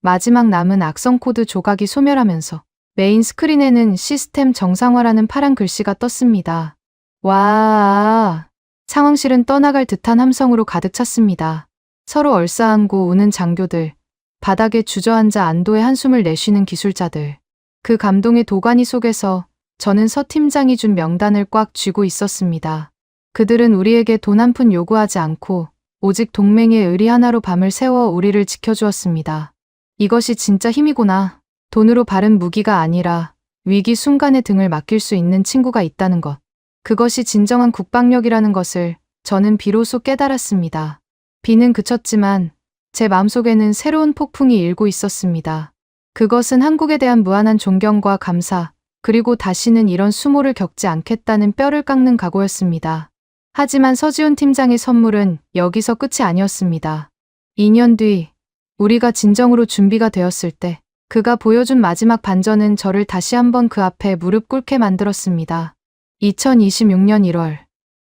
마지막 남은 악성 코드 조각이 소멸하면서 메인 스크린에는 시스템 정상화라는 파란 글씨가 떴습니다. 와, 상황실은 떠나갈 듯한 함성으로 가득 찼습니다. 서로 얼싸안고 우는 장교들, 바닥에 주저앉아 안도의 한숨을 내쉬는 기술자들. 그 감동의 도가니 속에서 저는 서 팀장이 준 명단을 꽉 쥐고 있었습니다. 그들은 우리에게 돈 한 푼 요구하지 않고 오직 동맹의 의리 하나로 밤을 새워 우리를 지켜주었습니다. 이것이 진짜 힘이구나. 돈으로 바른 무기가 아니라 위기 순간에 등을 맡길 수 있는 친구가 있다는 것. 그것이 진정한 국방력이라는 것을 저는 비로소 깨달았습니다. 비는 그쳤지만 제 마음속에는 새로운 폭풍이 일고 있었습니다. 그것은 한국에 대한 무한한 존경과 감사, 그리고 다시는 이런 수모를 겪지 않겠다는 뼈를 깎는 각오였습니다. 하지만 서지훈 팀장의 선물은 여기서 끝이 아니었습니다. 2년 뒤 우리가 진정으로 준비가 되었을 때 그가 보여준 마지막 반전은 저를 다시 한번 그 앞에 무릎 꿇게 만들었습니다. 2026년 1월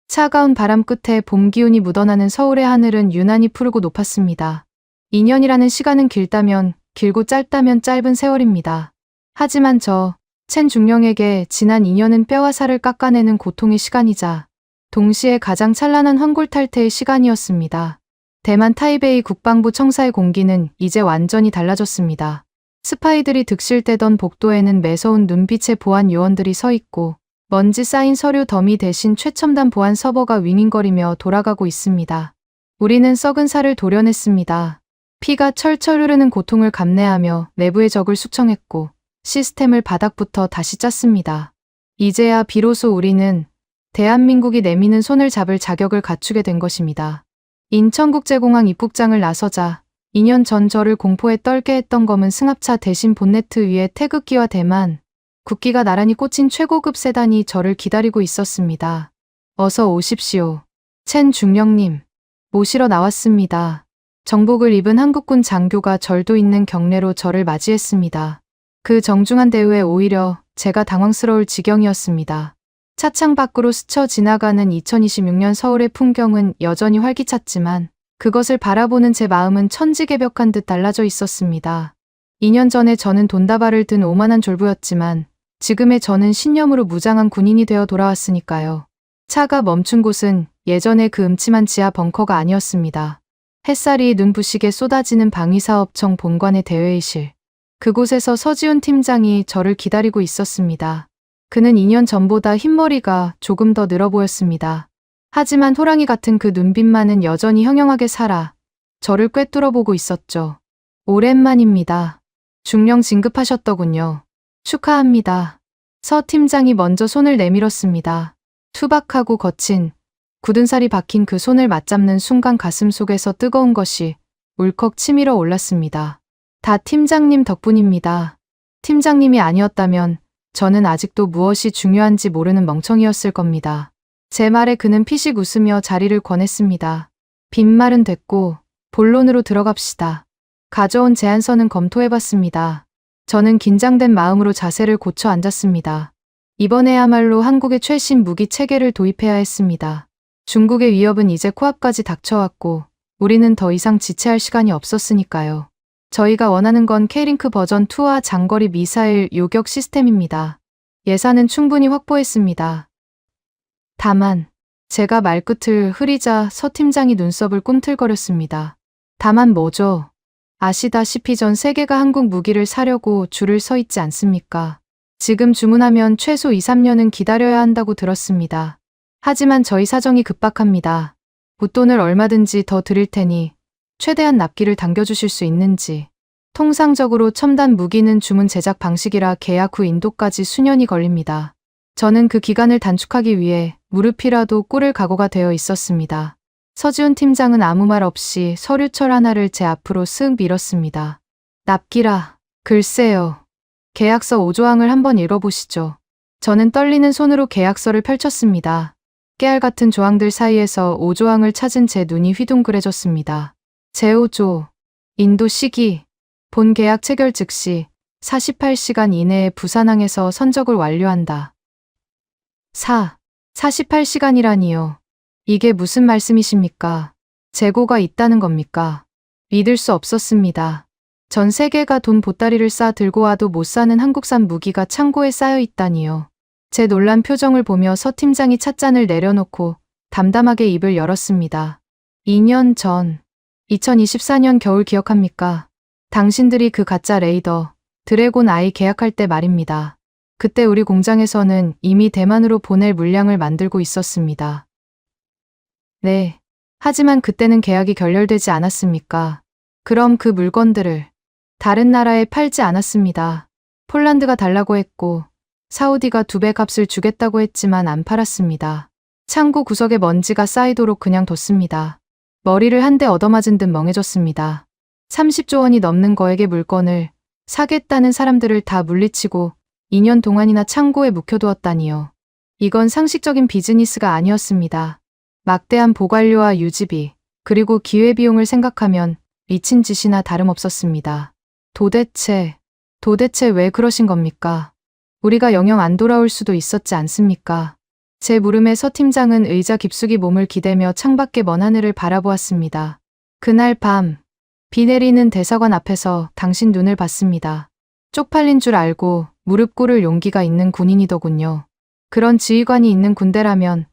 차가운 바람 끝에 봄 기운이 묻어나는 서울의 하늘은 유난히 푸르고 높았습니다. 2년이라는 시간은 길다면 길고 짧다면 짧은 세월입니다. 하지만 첸 중령에게 지난 2년은 뼈와 살을 깎아내는 고통의 시간이자 동시에 가장 찬란한 환골탈태의 시간이었습니다. 대만 타이베이 국방부 청사의 공기는 이제 완전히 달라졌습니다. 스파이들이 득실대던 복도에는 매서운 눈빛의 보안 요원들이 서 있고 먼지 쌓인 서류 더미 대신 최첨단 보안 서버가 윙윙거리며 돌아가고 있습니다. 우리는 썩은 살을 도려냈습니다. 피가 철철 흐르는 고통을 감내하며 내부의 적을 숙청했고 시스템을 바닥부터 다시 짰습니다. 이제야 비로소 우리는 대한민국이 내미는 손을 잡을 자격을 갖추게 된 것입니다. 인천국제공항 입국장을 나서자 2년 전 저를 공포에 떨게 했던 검은 승합차 대신 본네트 위에 태극기와 대만 국기가 나란히 꽂힌 최고급 세단이 저를 기다리고 있었습니다. 어서 오십시오. 첸 중령님. 모시러 나왔습니다. 정복을 입은 한국군 장교가 절도 있는 경례로 저를 맞이했습니다. 그 정중한 대우에 오히려 제가 당황스러울 지경이었습니다. 차창 밖으로 스쳐 지나가는 2026년 서울의 풍경은 여전히 활기찼지만 그것을 바라보는 제 마음은 천지개벽한 듯 달라져 있었습니다. 2년 전에 저는 돈다발을 든 오만한 졸부였지만 지금의 저는 신념으로 무장한 군인이 되어 돌아왔으니까요. 차가 멈춘 곳은 예전의 그 음침한 지하 벙커가 아니었습니다. 햇살이 눈부시게 쏟아지는 방위사업청 본관의 대회의실. 그곳에서 서지훈 팀장이 저를 기다리고 있었습니다. 그는 2년 전보다 흰머리가 조금 더 늘어 보였습니다. 하지만 호랑이 같은 그 눈빛만은 여전히 형형하게 살아 저를 꿰뚫어 보고 있었죠. 오랜만입니다. 중령 진급하셨더군요. 축하합니다. 서 팀장이 먼저 손을 내밀었습니다. 투박하고 거친 굳은 살이 박힌 그 손을 맞잡는 순간 가슴 속에서 뜨거운 것이 울컥 치밀어 올랐습니다. 다 팀장님 덕분입니다. 팀장님이 아니었다면 저는 아직도 무엇이 중요한지 모르는 멍청이였을 겁니다. 제 말에 그는 피식 웃으며 자리를 권했습니다. 빈말은 됐고 본론으로 들어갑시다. 가져온 제안서는 검토해봤습니다. 저는 긴장된 마음으로 자세를 고쳐 앉았습니다. 이번에야말로 한국의 최신 무기 체계를 도입해야 했습니다. 중국의 위협은 이제 코앞까지 닥쳐왔고 우리는 더 이상 지체할 시간이 없었으니까요. 저희가 원하는 건 K링크 버전 2와 장거리 미사일 요격 시스템입니다. 예산은 충분히 확보했습니다. 다만 제가 말끝을 흐리자 서 팀장이 눈썹을 꿈틀거렸습니다. 다만 뭐죠? 아시다시피 전 세계가 한국 무기를 사려고 줄을 서 있지 않습니까? 지금 주문하면 최소 2, 3년은 기다려야 한다고 들었습니다. 하지만 저희 사정이 급박합니다. 웃돈을 얼마든지 더 드릴 테니 최대한 납기를 당겨주실 수 있는지. 통상적으로 첨단 무기는 주문 제작 방식이라 계약 후 인도까지 수년이 걸립니다. 저는 그 기간을 단축하기 위해 무릎이라도 꿇을 각오가 되어 있었습니다. 서지훈 팀장은 아무 말 없이 서류철 하나를 제 앞으로 쓱 밀었습니다. 납기라. 글쎄요. 계약서 5조항을 한번 읽어보시죠. 저는 떨리는 손으로 계약서를 펼쳤습니다. 깨알 같은 조항들 사이에서 5조항을 찾은 제 눈이 휘둥그레졌습니다. 제5조, 인도 시기, 본 계약 체결 즉시 48시간 이내에 부산항에서 선적을 완료한다. 48시간이라니요. 이게 무슨 말씀이십니까? 재고가 있다는 겁니까? 믿을 수 없었습니다. 전 세계가 돈 보따리를 싸 들고 와도 못 사는 한국산 무기가 창고에 쌓여 있다니요. 제 놀란 표정을 보며 서 팀장이 찻잔을 내려놓고 담담하게 입을 열었습니다. 2년 전, 2024년 겨울 기억합니까? 당신들이 그 가짜 레이더, 드래곤 아이 계약할 때 말입니다. 그때 우리 공장에서는 이미 대만으로 보낼 물량을 만들고 있었습니다. 네. 하지만 그때는 계약이 결렬되지 않았습니까? 그럼 그 물건들을 다른 나라에 팔지 않았습니다. 폴란드가 달라고 했고 사우디가 2배 값을 주겠다고 했지만 안 팔았습니다. 창고 구석에 먼지가 쌓이도록 그냥 뒀습니다. 머리를 한 대 얻어맞은 듯 멍해졌습니다. 30조 원이 넘는 거액의 물건을 사겠다는 사람들을 다 물리치고 2년 동안이나 창고에 묵혀두었다니요. 이건 상식적인 비즈니스가 아니었습니다. 막대한 보관료와 유지비, 그리고 기회비용을 생각하면 미친 짓이나 다름없었습니다. 도대체 왜 그러신 겁니까? 우리가 영영 안 돌아올 수도 있었지 않습니까? 제 물음에 서 팀장은 의자 깊숙이 몸을 기대며 창밖의 먼 하늘을 바라보았습니다. 그날 밤, 비 내리는 대사관 앞에서 당신 눈을 봤습니다. 쪽팔린 줄 알고 무릎 꿇을 용기가 있는 군인이더군요. 그런 지휘관이 있는 군대라면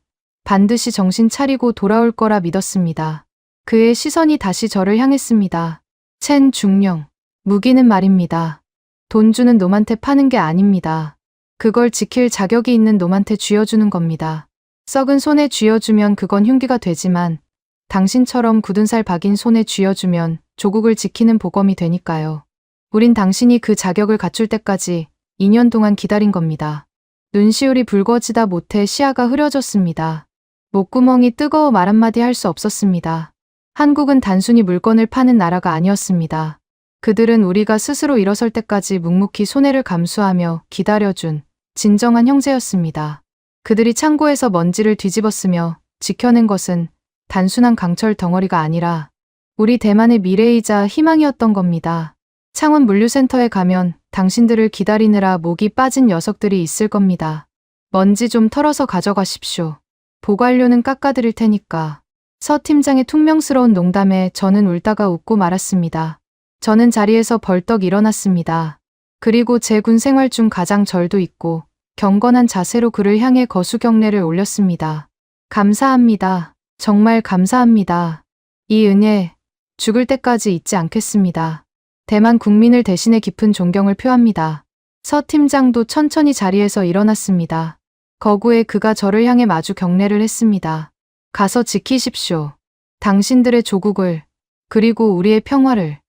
반드시 정신 차리고 돌아올 거라 믿었습니다. 그의 시선이 다시 저를 향했습니다. 첸 중령, 무기는 말입니다. 돈 주는 놈한테 파는 게 아닙니다. 그걸 지킬 자격이 있는 놈한테 쥐어주는 겁니다. 썩은 손에 쥐어주면 그건 흉기가 되지만 당신처럼 굳은 살 박인 손에 쥐어주면 조국을 지키는 보검이 되니까요. 우린 당신이 그 자격을 갖출 때까지 2년 동안 기다린 겁니다. 눈시울이 붉어지다 못해 시야가 흐려졌습니다. 목구멍이 뜨거워 말 한마디 할 수 없었습니다. 한국은 단순히 물건을 파는 나라가 아니었습니다. 그들은 우리가 스스로 일어설 때까지 묵묵히 손해를 감수하며 기다려준 진정한 형제였습니다. 그들이 창고에서 먼지를 뒤집었으며 지켜낸 것은 단순한 강철 덩어리가 아니라 우리 대만의 미래이자 희망이었던 겁니다. 창원 물류센터에 가면 당신들을 기다리느라 목이 빠진 녀석들이 있을 겁니다. 먼지 좀 털어서 가져가십시오. 보관료는 깎아드릴 테니까. 서 팀장의 퉁명스러운 농담에 저는 울다가 웃고 말았습니다. 저는 자리에서 벌떡 일어났습니다. 그리고 제 군 생활 중 가장 절도 있고 경건한 자세로 그를 향해 거수 경례를 올렸습니다. 감사합니다. 정말 감사합니다. 이 은혜, 죽을 때까지 잊지 않겠습니다. 대만 국민을 대신해 깊은 존경을 표합니다. 서 팀장도 천천히 자리에서 일어났습니다. 거구에 그가 저를 향해 마주 경례를 했습니다. 가서 지키십시오. 당신들의 조국을, 그리고 우리의 평화를.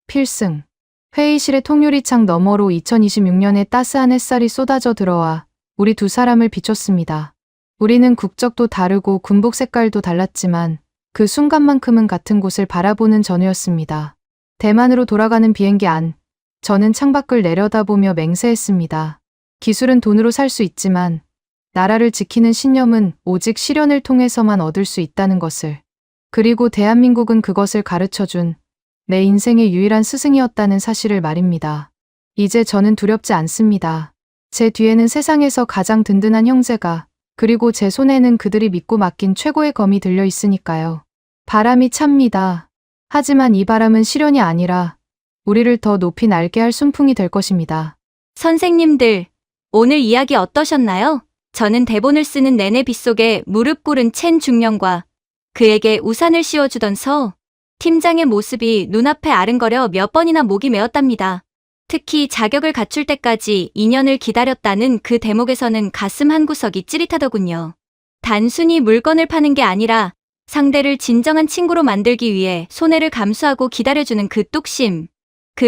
필승. 회의실의 통유리창 너머로 2026년의 따스한 햇살이 쏟아져 들어와 우리 두 사람을 비췄습니다. 우리는 국적도 다르고 군복 색깔도 달랐지만 그 순간만큼은 같은 곳을 바라보는 전우였습니다. 대만으로 돌아가는 비행기 안, 저는 창밖을 내려다보며 맹세했습니다. 기술은 돈으로 살 수 있지만 나라를 지키는 신념은 오직 실현을 통해서만 얻을 수 있다는 것을. 그리고 대한민국은 그것을 가르쳐준 내 인생의 유일한 스승이었다는 사실을 말입니다. 이제 저는 두렵지 않습니다. 제 뒤에는 세상에서 가장 든든한 형제가, 그리고 제 손에는 그들이 믿고 맡긴 최고의 검이 들려 있으니까요. 바람이 찹니다. 하지만 이 바람은 실현이 아니라 우리를 더 높이 날게 할 순풍이 될 것입니다. 선생님들, 오늘 이야기 어떠셨나요? 저는 대본을 쓰는 내내 빗속에 무릎 꿇은 첸 중령과 그에게 우산을 씌워주던 서 팀장의 모습이 눈앞에 아른거려 몇 번이나 목이 메었답니다. 특히 자격을 갖출 때까지 2년을 기다렸다는 그 대목에서는 가슴 한구석이 찌릿하더군요. 단순히 물건을 파는 게 아니라 상대를 진정한 친구로 만들기 위해 손해를 감수하고 기다려주는 그 뚝심.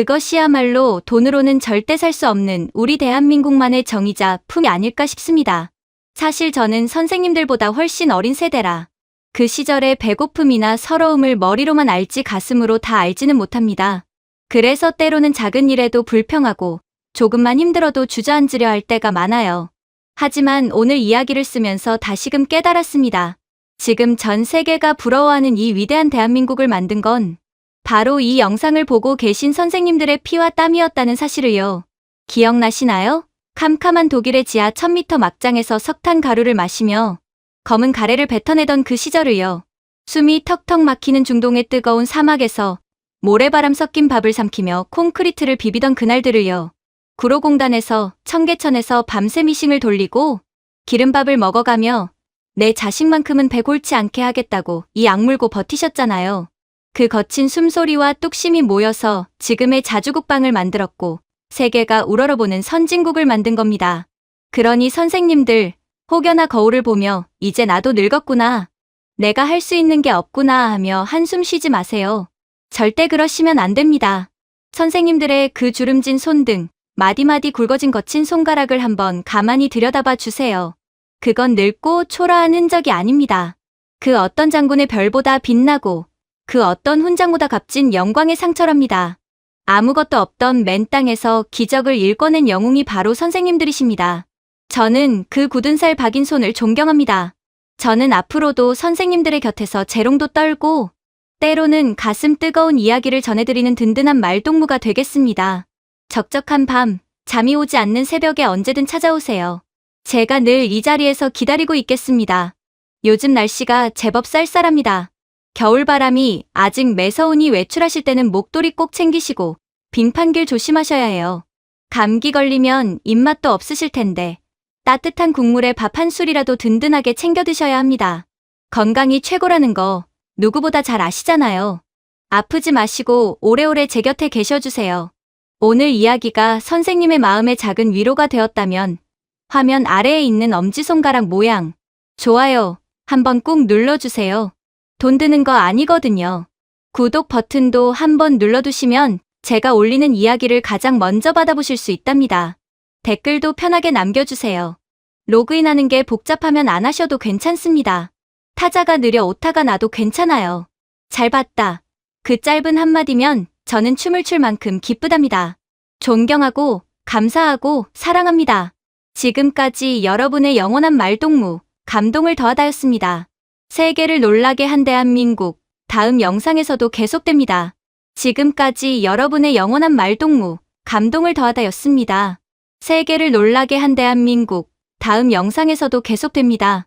그것이야말로 돈으로는 절대 살 수 없는 우리 대한민국만의 정의자 품이 아닐까 싶습니다. 사실 저는 선생님들보다 훨씬 어린 세대라 그 시절의 배고픔이나 서러움을 머리로만 알지 가슴으로 다 알지는 못합니다. 그래서 때로는 작은 일에도 불평하고 조금만 힘들어도 주저앉으려 할 때가 많아요. 하지만 오늘 이야기를 쓰면서 다시금 깨달았습니다. 지금 전 세계가 부러워하는 이 위대한 대한민국을 만든 건 바로 이 영상을 보고 계신 선생님들의 피와 땀이었다는 사실을요. 기억나시나요? 캄캄한 독일의 지하 1000m 막장에서 석탄 가루를 마시며 검은 가래를 뱉어내던 그 시절을요. 숨이 턱턱 막히는 중동의 뜨거운 사막에서 모래바람 섞인 밥을 삼키며 콘크리트를 비비던 그날들을요. 구로공단에서 청계천에서 밤새 미싱을 돌리고 기름밥을 먹어가며 내 자식만큼은 배 골치 않게 하겠다고 이 악물고 버티셨잖아요. 그 거친 숨소리와 뚝심이 모여서 지금의 자주국방을 만들었고 세계가 우러러보는 선진국을 만든 겁니다. 그러니 선생님들, 혹여나 거울을 보며 이제 나도 늙었구나. 내가 할 수 있는 게 없구나 하며 한숨 쉬지 마세요. 절대 그러시면 안 됩니다. 선생님들의 그 주름진 손등, 마디마디 굵어진 거친 손가락을 한번 가만히 들여다봐 주세요. 그건 늙고 초라한 흔적이 아닙니다. 그 어떤 장군의 별보다 빛나고 그 어떤 훈장보다 값진 영광의 상처랍니다. 아무것도 없던 맨 땅에서 기적을 일궈낸 영웅이 바로 선생님들이십니다. 저는 그 굳은 살 박인 손을 존경합니다. 저는 앞으로도 선생님들의 곁에서 재롱도 떨고 때로는 가슴 뜨거운 이야기를 전해드리는 든든한 말동무가 되겠습니다. 적적한 밤, 잠이 오지 않는 새벽에 언제든 찾아오세요. 제가 늘 이 자리에서 기다리고 있겠습니다. 요즘 날씨가 제법 쌀쌀합니다. 겨울바람이 아직 매서우니 외출하실 때는 목도리 꼭 챙기시고 빙판길 조심하셔야 해요. 감기 걸리면 입맛도 없으실 텐데 따뜻한 국물에 밥 한 술이라도 든든하게 챙겨 드셔야 합니다. 건강이 최고라는 거 누구보다 잘 아시잖아요. 아프지 마시고 오래오래 제 곁에 계셔주세요. 오늘 이야기가 선생님의 마음에 작은 위로가 되었다면 화면 아래에 있는 엄지손가락 모양 좋아요 한번 꾹 눌러주세요. 돈 드는 거 아니거든요. 구독 버튼도 한번 눌러두시면 제가 올리는 이야기를 가장 먼저 받아보실 수 있답니다. 댓글도 편하게 남겨주세요. 로그인하는 게 복잡하면 안 하셔도 괜찮습니다. 타자가 느려 오타가 나도 괜찮아요. 잘 봤다. 그 짧은 한마디면 저는 춤을 출 만큼 기쁘답니다. 존경하고 감사하고 사랑합니다. 지금까지 여러분의 영원한 말동무, 감동을 더하다였습니다. 세계를 놀라게 한 대한민국, 다음 영상에서도 계속됩니다. 지금까지 여러분의 영원한 말동무, 감동을 더하다였습니다. 세계를 놀라게 한 대한민국, 다음 영상에서도 계속됩니다.